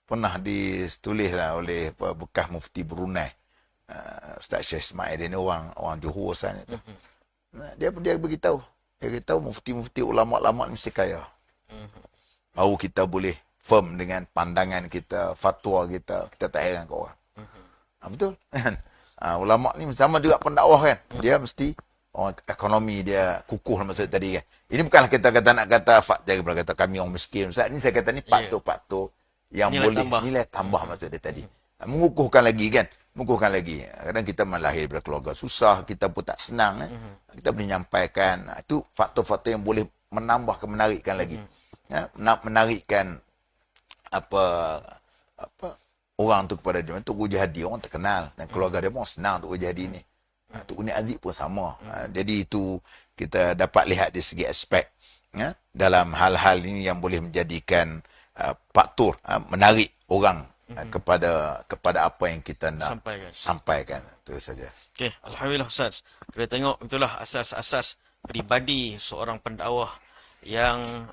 pernah ditulislah oleh bekas mufti Brunei, Ustaz Syekh Ismail. Dia ni orang Johor asalnya tu. Dia beritahu mufti-mufti ulama-ulama mesti kaya. Baru kita boleh firm dengan pandangan kita, fatwa kita tak heran ke orang. Betul kan? Ulama ni sama juga pendakwah kan. Dia mesti orang ekonomi dia kukuh maksud tadi kan. Ini bukanlah kita nak kata jangan pula kata kami orang miskin. Ustaz ni saya kata ni faktor yang nilai boleh nilai tambah maksud dia tadi. Mengukuhkan lagi kan. Kadang kita melahir daripada keluarga susah, kita pun tak senang kan. Kita boleh menyampaikan. Itu faktor-faktor yang boleh menambah menarikkan lagi. Menarikkan orang tu kepada dia. Tok Guru Jadi orang terkenal dan keluarga dia pun senang Tok Guru Jadi ni. Tok Uni Aziz pun sama. Jadi itu kita dapat lihat di segi aspek dalam hal-hal ini yang boleh menjadikan faktor menarik orang kepada apa yang kita nak sampaikan. Itu saja. Okey, alhamdulillah Ustaz. Kita tengok itulah asas-asas peribadi seorang pendakwah yang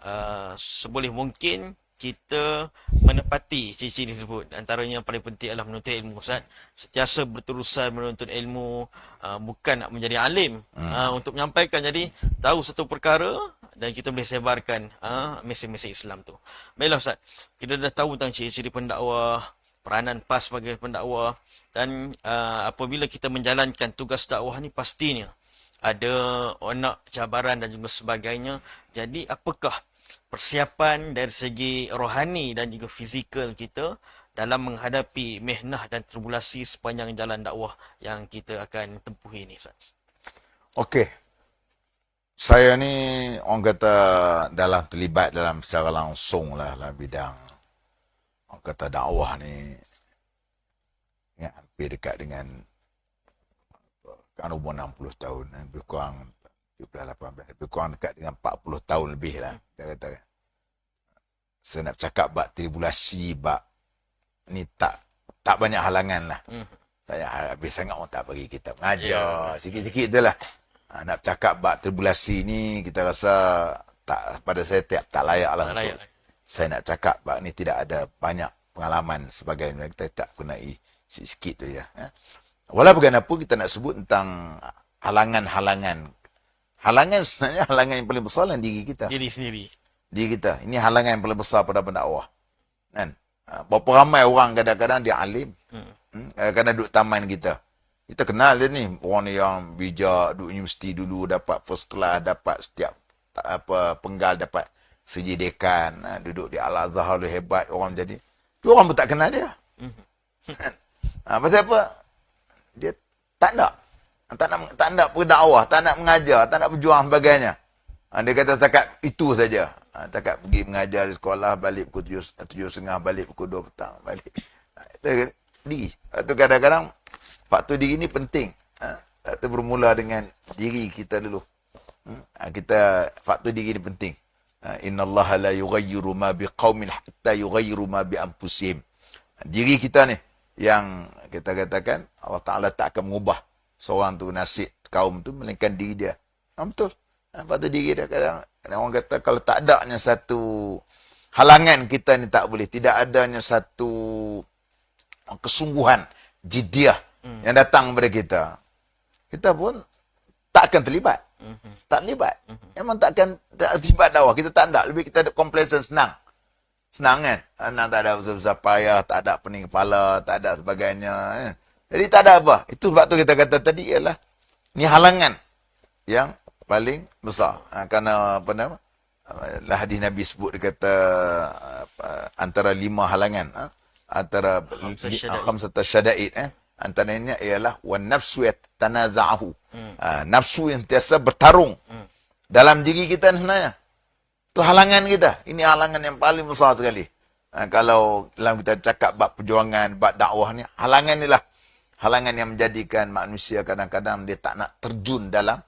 seboleh mungkin kita menepati ciri-ciri tersebut. Antaranya yang paling penting adalah menuntut ilmu, Ustaz. Sentiasa berterusan menuntut ilmu, bukan nak menjadi alim, untuk menyampaikan. Jadi tahu satu perkara dan kita boleh sebarkan mesej-mesej Islam tu. Baiklah Ustaz, kita dah tahu tentang ciri-ciri pendakwah, peranan PAS sebagai pendakwah, dan apabila kita menjalankan tugas dakwah ni pastinya ada onak, cabaran dan juga sebagainya. Jadi apakah persiapan dari segi rohani dan juga fizikal kita dalam menghadapi mihnah dan tribulasi sepanjang jalan dakwah yang kita akan tempuh ini, Ustaz? Okey. Saya ni orang kata terlibat dalam secara langsung lah dalam bidang orang kata dakwah ni hampir dekat dengan kan umur 60 tahun, lebih kurang 17, 18, lebih kurang dekat dengan 40 tahun lebih lah. Kita kata. saya nak cakap bab tribulasi, bab ni tak banyak halangan lah. Saya habis sangat orang tak bagi kita mengajar. Sikit-sikit je lah. Nak cakap bab tribulasi ni, kita rasa tak, pada saya tak layak lah. Tak layak. Saya nak cakap bab ni tidak ada banyak pengalaman sebagainya. Kita tak kenai sikit-sikit tu je. Walaupun bagaimanapun kita nak sebut tentang halangan-halangan. Halangan sebenarnya halangan yang paling besar dalam diri kita. Diri sendiri. Diri kita. Ini halangan yang paling besar pada pendakwah. Kan? Berapa ramai orang kadang-kadang dia alim. Kadang-kadang duduk taman kita. Kita kenal dia ni. Orang ni yang bijak, duduk universiti dulu, dapat first class, dapat setiap penggal, dapat segi dekan. Duduk di Al-Azhar, dia hebat. Orang jadi. Tu orang pun tak kenal dia. Pasal apa? Dia tak nak. Tak nak berdakwah, tak nak mengajar, tak nak berjuang sebagainya. Dia kata setakat itu saja. Setakat pergi mengajar di sekolah, balik pukul 7.30, balik pukul 2 petang, balik. Itu diri. Itu kadang-kadang faktor diri ni penting. Itu bermula dengan diri kita dulu. Faktor diri ni penting. Innallaha la yughayyiru ma biqaumin hatta yughayyiru ma bi anfusihim. Diri kita ni yang kita katakan Allah Ta'ala tak akan mengubah seorang tu nasib kaum tu melainkan diri dia. Betul. Faktor diri dia kadang orang kata kalau tak adanya satu halangan kita ni tak boleh. Tidak adanya satu kesungguhan, jiddiah yang datang kepada kita. Kita pun tak akan terlibat. Tak terlibat. Memang tak akan terlibat dakwah. Kita tak ada. Lebih kita ada complacent, senang. Senang kan? Senang, tak ada besar-besar payah, tak ada pening kepala, tak ada sebagainya. Jadi tak ada apa. Itu sebab tu kita kata tadi ialah ni halangan yang paling besar. Kerana apa nama? Hadis Nabi sebut, dia kata antara 5 halangan. Antara khamsata syada'id. Antaranya ialah wan nafsu yatanaza'ahu. Nafsu yang tiasa bertarung dalam diri kita sebenarnya. Itu halangan kita. Ini halangan yang paling besar sekali. Kalau dalam kita cakap bab perjuangan, bab dakwah ni, halangan inilah halangan yang menjadikan manusia kadang-kadang dia tak nak terjun dalam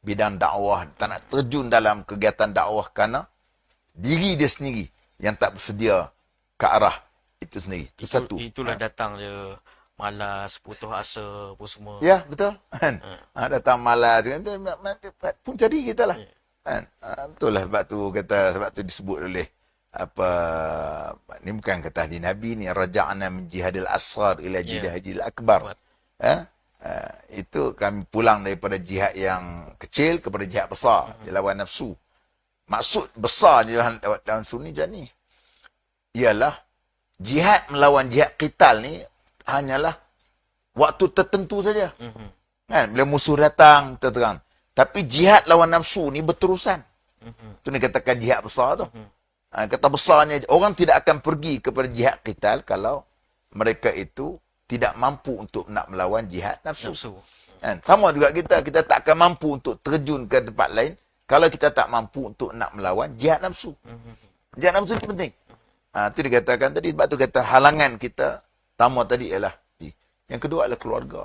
bidang dakwah, tak nak terjun dalam kegiatan dakwah kerana diri dia sendiri yang tak bersedia ke arah itu sendiri. Itu satu. Itulah datang dia malas, putus asa, apa semua. Ya, betul. Datang malas. Pun jadi kita lah. Betul lah, sebab tu disebut oleh ni bukan kata di Nabi ni, raja'na min jihadil asghar ila jihadil akbar. Itu kami pulang daripada jihad yang kecil kepada jihad besar, lawan nafsu. Maksud besar dalam nafsu ni jadi ialah jihad melawan jihad qital ni hanyalah waktu tertentu saja. Kan, bila musuh datang terang. Tapi jihad lawan nafsu ni berterusan. Itu ni katakan jihad besar tu. Kata besarnya, orang tidak akan pergi kepada jihad qital kalau mereka itu tidak mampu untuk nak melawan jihad nafsu. Kan? Sama juga kita tak akan mampu untuk terjun ke tempat lain kalau kita tak mampu untuk nak melawan jihad nafsu. Jihad nafsu ni penting. Itu dikatakan tadi, sebab tu kata halangan kita, pertama tadi ialah, yang kedua adalah keluarga.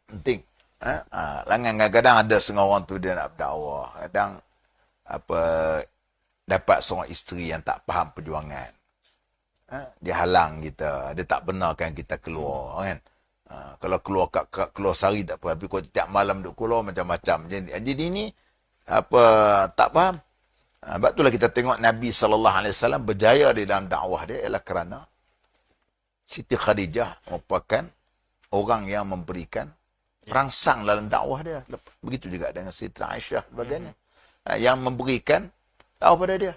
Penting. Kadang-kadang ada setengah orang tu dia nak berdakwah. Kadang dapat seorang isteri yang tak faham perjuangan. Dia halang kita, dia tak benarkan kita keluar kan. Kalau keluar sehari tak apa, tapi kalau tiap malam duk keluar macam-macam. Jadi ini tak faham. Sebab itulah kita tengok Nabi SAW berjaya di dalam dakwah dia ialah kerana Siti Khadijah merupakan orang yang memberikan perangsang dalam dakwah dia. Begitu juga dengan Siti Aisyah sebagainya. Yang memberikan dakwah pada dia.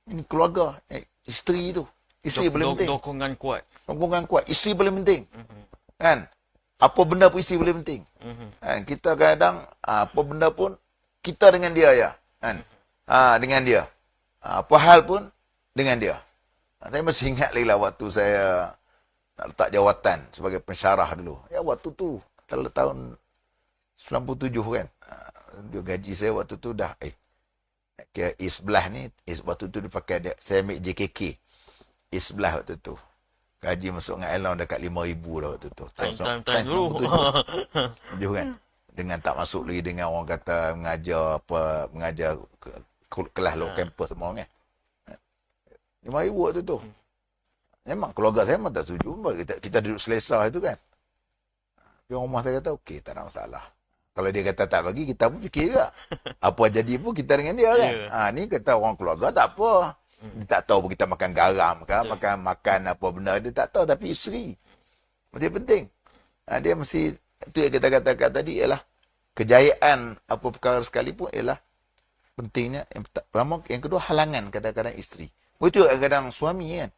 Ini keluarga, isteri itu. Isteri paling penting. Dokongan kuat. Dokongan kuat. Isteri paling penting. Kan? Apa benda pun isteri paling penting. Kan? Kita kadang apa benda pun kita dengan dia ya. Kan? Dengan dia. Apa hal pun dengan dia. Saya masih ingat lagi lah waktu saya nak letak jawatan sebagai pensyarah dulu. Ya waktu tu, tahun 97 kan. Dia gaji saya waktu tu dah sebelah ni, waktu tu dia pakai dia, saya ambil JKK. Sebelah waktu tu. Gaji masuk dengan allowance dekat 5,000 dah waktu tu. Time dulu. 97 kan. Dengan tak masuk lagi dengan orang kata mengajar kelas low campus semua kan. 5,000 waktu tu. Memang keluarga saya memang tak setuju. Kita duduk selesa itu kan. Tapi orang rumah saya kata, okey, tak ada masalah. Kalau dia kata tak bagi, kita pun fikir juga. Apa jadi pun kita dengan dia kan. Ni kata orang keluarga tak apa. Dia tak tahu pun kita makan garam ke, makan apa benda. Dia tak tahu. Tapi isteri. Mesti penting. Dia mesti, itu yang kita katakan tadi ialah, kejayaan apa perkara sekalipun ialah pentingnya. Yang pertama, yang kedua, halangan kadang-kadang isteri. Betul kadang-kadang suami kan.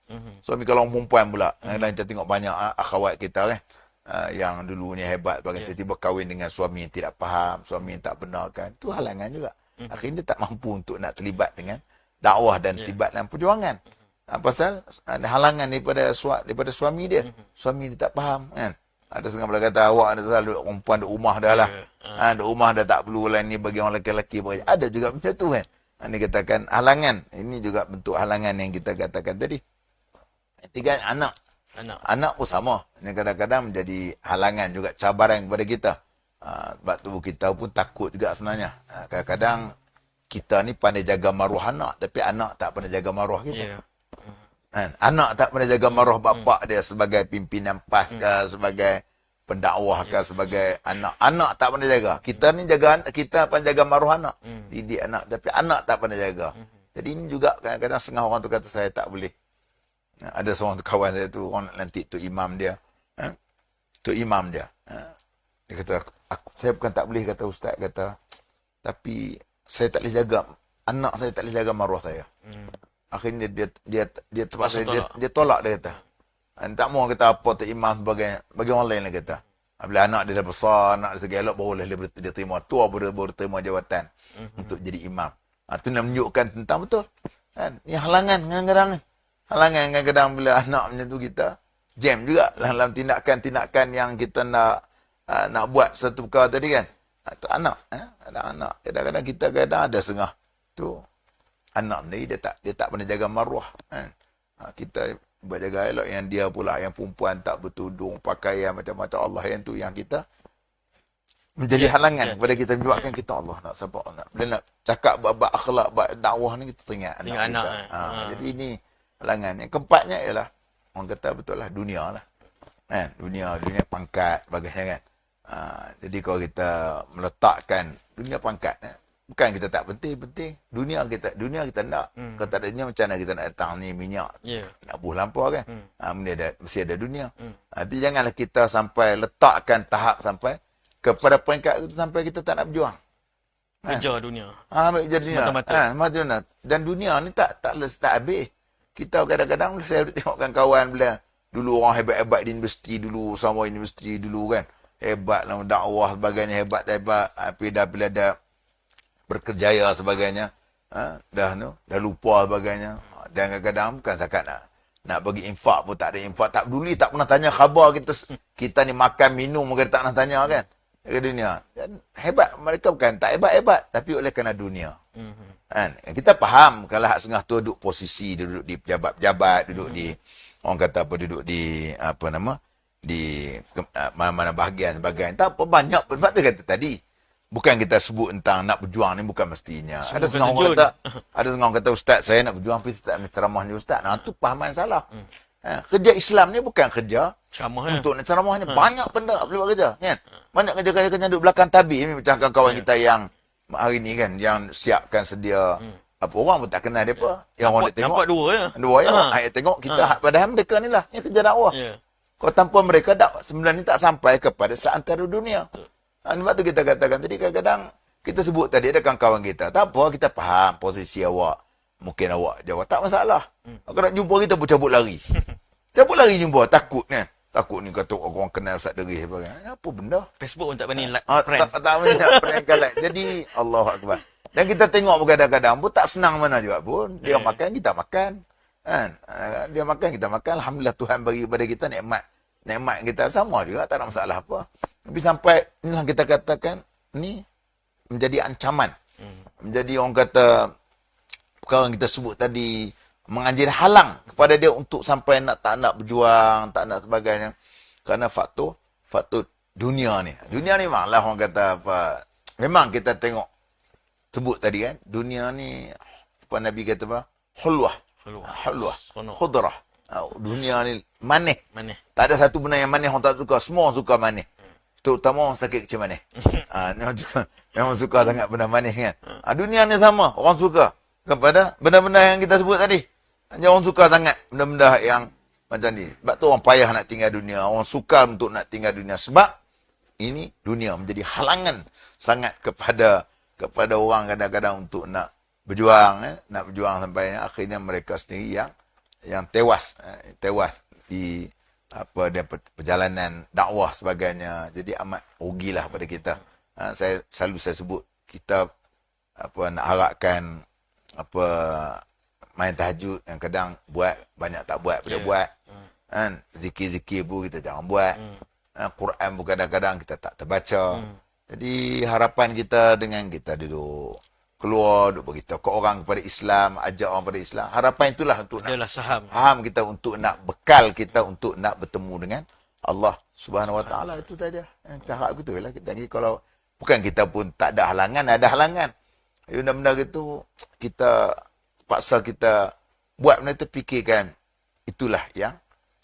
Suami kalau orang perempuan pula. Kadang-kadang kita tengok banyak akhwat kita kan. Yang dulunya hebat, tiba-tiba kahwin dengan suami yang tidak faham, suami yang tak benarkan. Itu halangan juga. Akhirnya dia tak mampu untuk nak terlibat dengan dakwah dan terlibat dalam perjuangan. Pasal ada halangan daripada suami dia. Suami dia tak faham kan. Ada setengah belah kata, awak ada selalu perempuan duduk rumah dah lah. Duduk rumah dah tak perlu lain ni bagi orang lelaki. Ada juga macam tu kan. Ini katakan halangan. Ini juga bentuk halangan yang kita katakan tadi. Ketiga, anak pun sama. Ini kadang-kadang menjadi halangan juga, cabaran kepada kita. Sebab tu kita pun takut juga sebenarnya. Kadang-kadang kita ni pandai jaga maruah anak, tapi anak tak pandai jaga maruah kita. Anak tak pandai jaga maruah bapak dia sebagai pimpinan PAS ke, sebagai pendakwah ke, sebagai anak. Anak tak pandai jaga. Kita ni kita pandai jaga maruah anak. Didik anak, tapi anak tak pandai jaga. Jadi ini juga kadang-kadang setengah orang tu kata saya tak boleh. Ada seorang kawan saya tu, orang nak lantik tu imam dia. Tu imam dia. Dia kata, saya bukan tak boleh, kata ustaz, kata, tapi saya tak boleh jaga, anak saya tak boleh jaga maruah saya. Akhirnya dia terpaksa, dia tolak, dia kata. Tak mahu kata apa tu imam sebagai, bagi orang lain dia kata. Bila anak dia dah besar, anak dia segi elok, barulah dia terima tua, baru terima jawatan untuk jadi imam. Itu nak menunjukkan tentang betul. Kan? Ini halangan kadang-kadang. Halangan kadang-kadang bila anak macam tu kita jam juga dalam tindakan-tindakan yang kita nak buat satu perkara tadi kan. Itu anak. Ada anak. Kadang-kadang kita ada setengah. Tu anak ni dia tak pernah jaga maruah. Kan? Kita berjaga elok yang dia pula, yang perempuan tak bertudung, pakaian macam-macam Allah yang tu yang kita menjadi halangan kepada kita, menyebabkan kita Allah nak sabar. Bila nak cakap bab akhlak, bab dakwah ni kita teringat anak kita. Jadi ini halangan. Yang keempatnya ialah, orang kata betul lah, dunia lah. Dunia pangkat, bagainya kan. Jadi kalau kita meletakkan dunia pangkat, bukan kita tak penting. Dunia kita nak. Kalau tak ada dunia, macam mana kita nak datang ni minyak? Nak buh lampau kan? Mesti ada dunia. Tapi janganlah kita sampai letakkan tahap sampai kepada peringkat itu sampai kita tak nak berjuang. Kejar dunia. Kejar dunia. Dan dunia ni tak habis. Kita kadang-kadang, saya tengokkan kawan bila dulu orang hebat-hebat di universiti dulu, sama universiti dulu kan. Hebat lah, dakwah sebagainya, hebat. Tapi dah bila dah berkerjaya sebagainya, dah lupa sebagainya. Dan kadang-kadang bukan sakat nak bagi infak pun tak ada infak. Tak peduli, tak pernah tanya khabar kita ni makan, minum, mereka tak pernah tanya kan. Ke dunia. Dan hebat, mereka bukan tak hebat-hebat, tapi oleh kerana dunia. Kan? Kita faham kalau hak sengah tu duduk posisi, duduk di pejabat-pejabat, duduk di, orang kata apa, duduk di di mana-mana bahagian sebagainya. Tak apa, banyak. Sebab tu kata tadi, bukan kita sebut tentang nak berjuang ni bukan mestinya. Ada setengah orang kata ustaz saya nak berjuang, tapi tak ceramah ni ustaz. Itu pahaman salah. Kerja Islam ni bukan kerja untuk nak ceramah ni. Banyak benda boleh buat kerja kan. Banyak kerja-kerja duduk belakang tabir ni, macam kawan kita yang hari ni kan, yang siapkan sedia apa, orang pun tak kenal dia apa. Yang orang nak tengok nampak dua ya. Ayat tengok kita padahal mereka ni lah yang kerja dakwah. Kalau tanpa mereka sebenarnya tak sampai kepada seantero dunia. Sebab tu kita katakan tadi, kadang-kadang kita sebut tadi ada kawan kita. Tak apa, kita faham posisi awak. Mungkin awak jawab tak masalah. Kalau nak jumpa kita pun cabut lari. Cabut lari jumpa, takut kan. Takut ni kata orang kenal Ustaz Derih sebagainya. Apa benda? Facebook pun tak berani like friend. Tak berani nak friend like. Jadi Allahu Akbar. Dan kita tengok pun kadang-kadang pun tak senang mana juga pun. Dia makan, kita makan. Kan? Dia makan, kita makan. Alhamdulillah Tuhan bagi kepada kita nikmat. Nikmat kita sama juga, tak ada masalah apa. Tapi sampai inilah kita katakan ni menjadi ancaman. Menjadi orang kata perkara yang kita sebut tadi, menganjur halang kepada dia untuk sampai tak nak berjuang, tak nak sebagainya. Kerana faktor dunia ni. Dunia ni memanglah orang kata apa. Memang kita tengok sebut tadi kan, dunia ni apa Nabi kata apa? Hulwah. Hulwah. Seronok. Khudrah. Dunia ni manis. Manis. Tak ada satu benda yang manis orang tak suka. Semua orang suka manis. Terutama orang sakit kecil manis. Memang suka sangat benda manis kan. Dunia ni sama. Orang suka kepada benda-benda yang kita sebut tadi. Orang suka sangat benda-benda yang macam ni. Sebab tu orang payah nak tinggal dunia. Orang suka untuk nak tinggal dunia. Sebab ini dunia menjadi halangan sangat kepada orang kadang-kadang untuk nak berjuang. Nak berjuang sampai akhirnya mereka sendiri yang tewas di dia perjalanan dakwah sebagainya. Jadi amat rugilah pada kita. Saya sebut kita nak harapkan main tahajud yang kadang buat banyak tak buat pada buat. Kan zikir-zikir pun kita jangan buat. Quran pun kadang-kadang kita tak terbaca. Jadi harapan kita dengan kita duduk keluar, duduk beritahu ke orang kepada Islam, ajak orang pada Islam. Harapan itulah untuk Adalah faham kita, untuk nak bekal kita untuk nak bertemu dengan Allah Subhanahu Wa Taala. Itu saja. Cakap gitu lah. Jadi kalau bukan kita pun tak ada halangan, ada halangan. Benda-benda gitu kita paksa kita buat benda itu, fikirkan itulah yang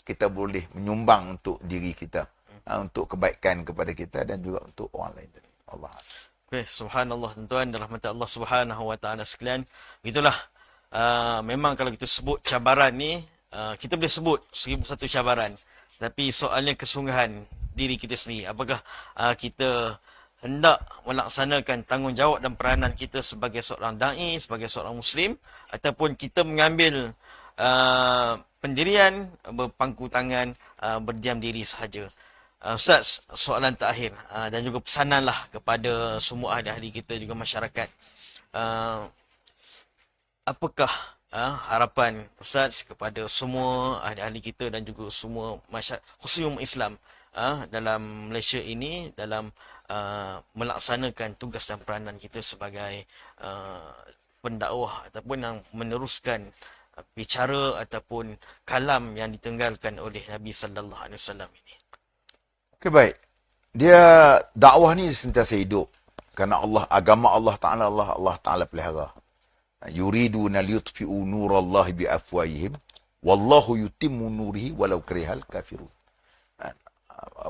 kita boleh menyumbang untuk diri kita, untuk kebaikan kepada kita dan juga untuk orang lain tadi. Allah. Okay, subhanallah tuan-tuan, dalam mata Allah Subhanahu Wa Taala sekalian. Itulah memang kalau kita sebut cabaran ni, kita boleh sebut 1001 cabaran. Tapi soalnya kesungguhan diri kita sendiri. Apakah kita hendak melaksanakan tanggungjawab dan peranan kita sebagai seorang da'i, sebagai seorang muslim, ataupun kita mengambil pendirian, berpangku tangan, berdiam diri sahaja. Ustaz, soalan terakhir dan juga pesananlah kepada semua ahli-ahli kita juga masyarakat. Apakah harapan Ustaz kepada semua ahli-ahli kita dan juga semua masyarakat, khususnya umat Islam dalam Malaysia ini, dalam melaksanakan tugas dan peranan kita sebagai pendakwah ataupun yang meneruskan bicara ataupun kalam yang ditinggalkan oleh Nabi sallallahu alaihi wasallam ini. Okey, baik. Dia dakwah ni sentiasa hidup. Kerana agama Allah Ta'ala pelihara. Yuriduna liyutfi'u nurallahi biafwahihim wallahu yutimmu nurihi walau karihal kafirun.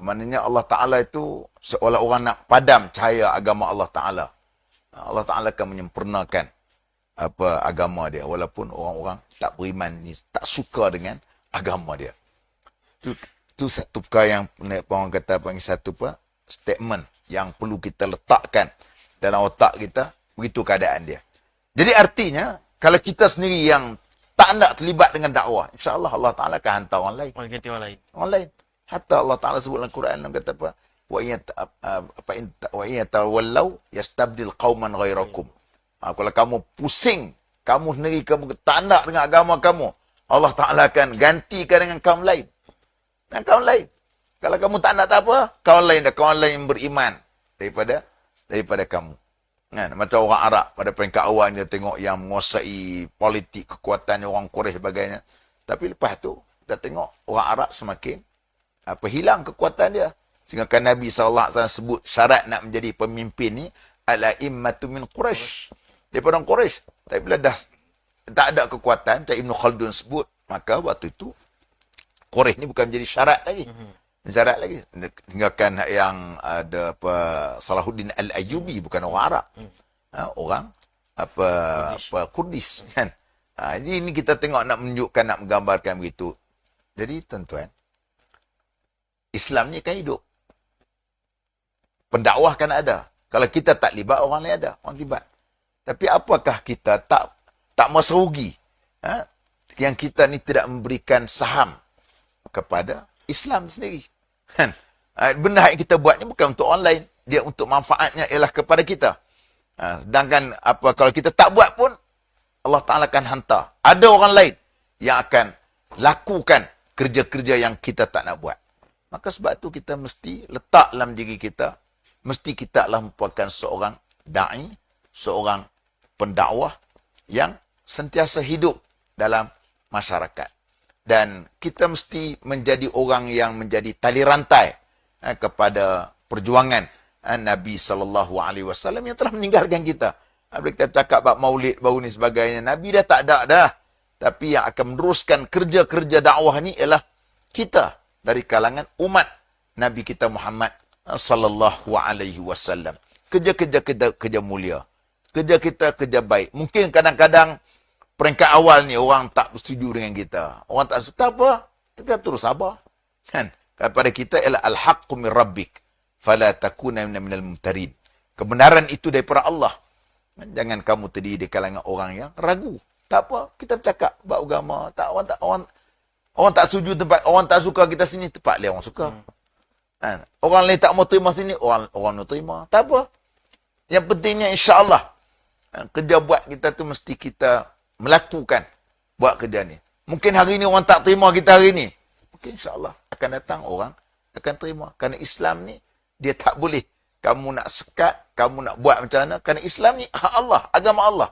Maknanya Allah Ta'ala itu seolah orang nak padam cahaya agama Allah Ta'ala. Allah Ta'ala akan menyempurnakan agama dia, walaupun orang-orang tak beriman ni tak suka dengan agama dia. Itu satu perkara yang orang kata panggil satu statement yang perlu kita letakkan dalam otak kita. Begitu keadaan dia. Jadi artinya kalau kita sendiri yang tak nak terlibat dengan dakwah, insya-Allah Allah Taala akan hantar orang lain. Orang lain. Hatta Allah Taala sebut dalam Quran, dia kata apa? Wa in tawallau yastabdil qauman ghairakum. Kalau kamu pusing, kamu sendiri kamu tak nak dengan agama kamu, Allah Taala akan gantikan dengan kaum lain. Dan kawan lain. Kalau kamu tak nak tak apa, kawan lain yang beriman daripada kamu. Kan? Macam orang Arab pada peringkat awal dia tengok yang menguasai politik, kekuatan orang Quraisy sebagainya. Tapi lepas tu kita tengok orang Arab semakin hilang kekuatan dia. Sehingga kan Nabi SAW sebut syarat nak menjadi pemimpin ni al-a'immatu min Quraisy. Daripada orang Quraisy. Tapi bila dah tak ada kekuatan, macam Ibn Khaldun sebut, maka waktu itu Quraisy ni bukan menjadi syarat lagi. Syarat lagi. Tinggalkan yang ada Salahuddin Al-Ayyubi, bukan orang Arab. Orang Kurdis kan. Ini kita tengok nak menunjukkan, nak menggambarkan begitu. Jadi tuan-tuan, Islam ni kan hidup. Pendakwah kan ada. Kalau kita tak libat, orang lain ada. Orang libat. Tapi apakah kita tak merasa rugi? Yang kita ni tidak memberikan saham kepada Islam sendiri. Kan? Benda yang kita buat ni bukan untuk orang lain. Dia untuk manfaatnya ialah kepada kita. Sedangkan kalau kita tak buat pun, Allah Ta'ala akan hantar. Ada orang lain yang akan lakukan kerja-kerja yang kita tak nak buat. Maka sebab tu kita mesti letak dalam diri kita, mesti kita adalah merupakan seorang da'i, seorang pendakwah yang sentiasa hidup dalam masyarakat. Dan kita mesti menjadi orang yang menjadi tali rantai kepada perjuangan Nabi SAW yang telah meninggalkan kita. Bila kita cakap bab maulid baru ni sebagainya, Nabi dah tak ada dah. Tapi yang akan meneruskan kerja-kerja dakwah ni ialah kita dari kalangan umat Nabi kita Muhammad sallallahu alaihi wasallam. Kerja-kerja kita kerja mulia. Kerja kita kerja baik. Mungkin kadang-kadang peringkat awal ni orang tak bersetuju dengan kita. Orang tak setuju, tak apa. Kita terus sabar. Kan? Kepada kita ialah al-haqqu min rabbik. Fala takuna minal mumtarin. Kebenaran itu daripada Allah. Jangan kamu terdiri di kalangan orang yang ragu. Tak apa, kita bercakap bab agama. Tak orang tak setuju tempat, orang tak suka kita sini, tempat dia orang suka. Kan? Orang lain tak mau terima sini, orang mau terima. Tak apa. Yang pentingnya insya-Allah kerja buat kita tu mesti kita melakukan buat kerja ni. Mungkin hari ni orang tak terima kita hari ni. Mungkin insya-Allah akan datang orang akan terima. Kerana Islam ni dia tak boleh kamu nak sekat, kamu nak buat macam mana. Kerana Islam ni hak Allah, agama Allah.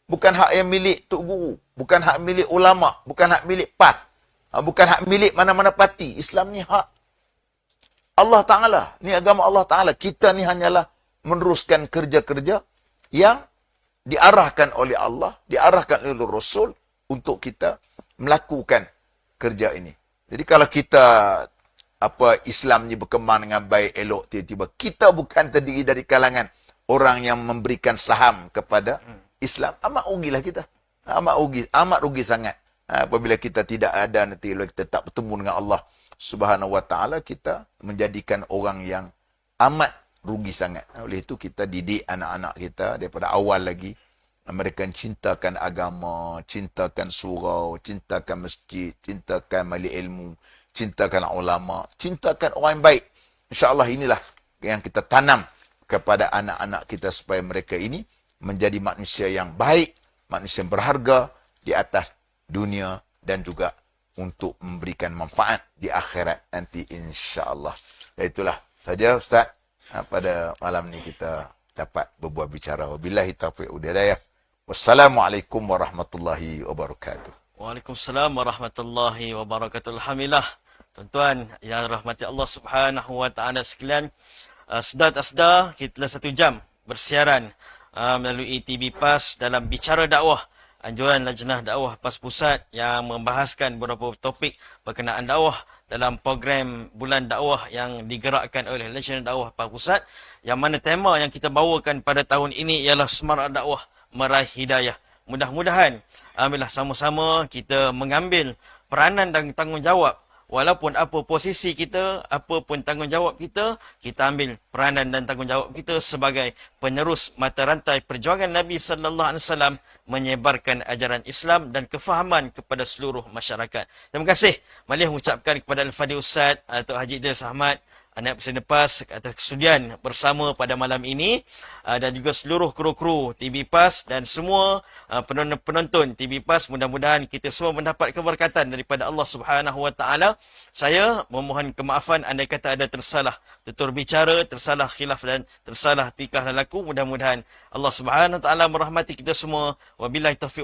Bukan hak yang milik tok guru, bukan hak milik ulama, bukan hak milik PAS, bukan hak milik mana-mana parti. Islam ni hak Allah Ta'ala. Ni agama Allah Ta'ala. Kita ni hanyalah meneruskan kerja-kerja yang diarahkan oleh Allah, diarahkan oleh Rasul untuk kita melakukan kerja ini. Jadi kalau kita Islam ni berkembang dengan baik, elok, tiba-tiba kita bukan terdiri dari kalangan orang yang memberikan saham kepada Islam, amat rugilah kita. Amat rugi sangat. Apabila kita tidak ada nanti, kalau kita tak bertemu dengan Allah Subhanahu wa taala, kita menjadikan orang yang amat rugi sangat. Oleh itu kita didik anak-anak kita daripada awal lagi. Mereka cintakan agama, cintakan surau, cintakan masjid, cintakan majlis ilmu, cintakan ulama, cintakan orang yang baik. InsyaAllah inilah yang kita tanam kepada anak-anak kita supaya mereka ini menjadi manusia yang baik, manusia yang berharga di atas dunia dan juga untuk memberikan manfaat di akhirat nanti insya-Allah. Itulah saja Ustaz pada malam ni kita dapat berbuat bicara. Wabillahi taufiq wal hidayah. Wassalamualaikum warahmatullahi wabarakatuh. Waalaikumsalam warahmatullahi wabarakatuh. Alhamdulillah. Tuan-tuan yang rahmati Allah Subhanahu wa taala sekalian, sedar tak sedar kita telah 1 jam bersiaran melalui TV PAS dalam Bicara Dakwah, anjuran Lajnah Dakwah PAS Pusat yang membahaskan beberapa topik berkenaan dakwah dalam program Bulan Dakwah yang digerakkan oleh Lajnah Dakwah PAS Pusat, yang mana tema yang kita bawakan pada tahun ini ialah Semarak Dakwah Meraih Hidayah. Mudah-mudahan alhamdulillah sama-sama kita mengambil peranan dan tanggungjawab. Walaupun apa posisi kita, apa pun tanggungjawab kita, kita ambil peranan dan tanggungjawab kita sebagai penerus mata rantai perjuangan Nabi sallallahu alaihi wasallam menyebarkan ajaran Islam dan kefahaman kepada seluruh masyarakat. Terima kasih. Malih mengucapkan kepada Al-Fadhil Ustaz Datuk Haji Idris Ahmad, Anak Presiden PAS atas kesudian bersama pada malam ini, dan juga seluruh kru-kru TV PAS dan semua penonton TV PAS. Mudah-mudahan kita semua mendapat keberkatan daripada Allah Subhanahu wa taala. Saya memohon kemaafan andai kata ada tersalah tutur bicara, tersalah khilaf dan tersalah tingkah laku. Mudah-mudahan Allah Subhanahu wa taala merahmati kita semua. Wabillahi taufiq.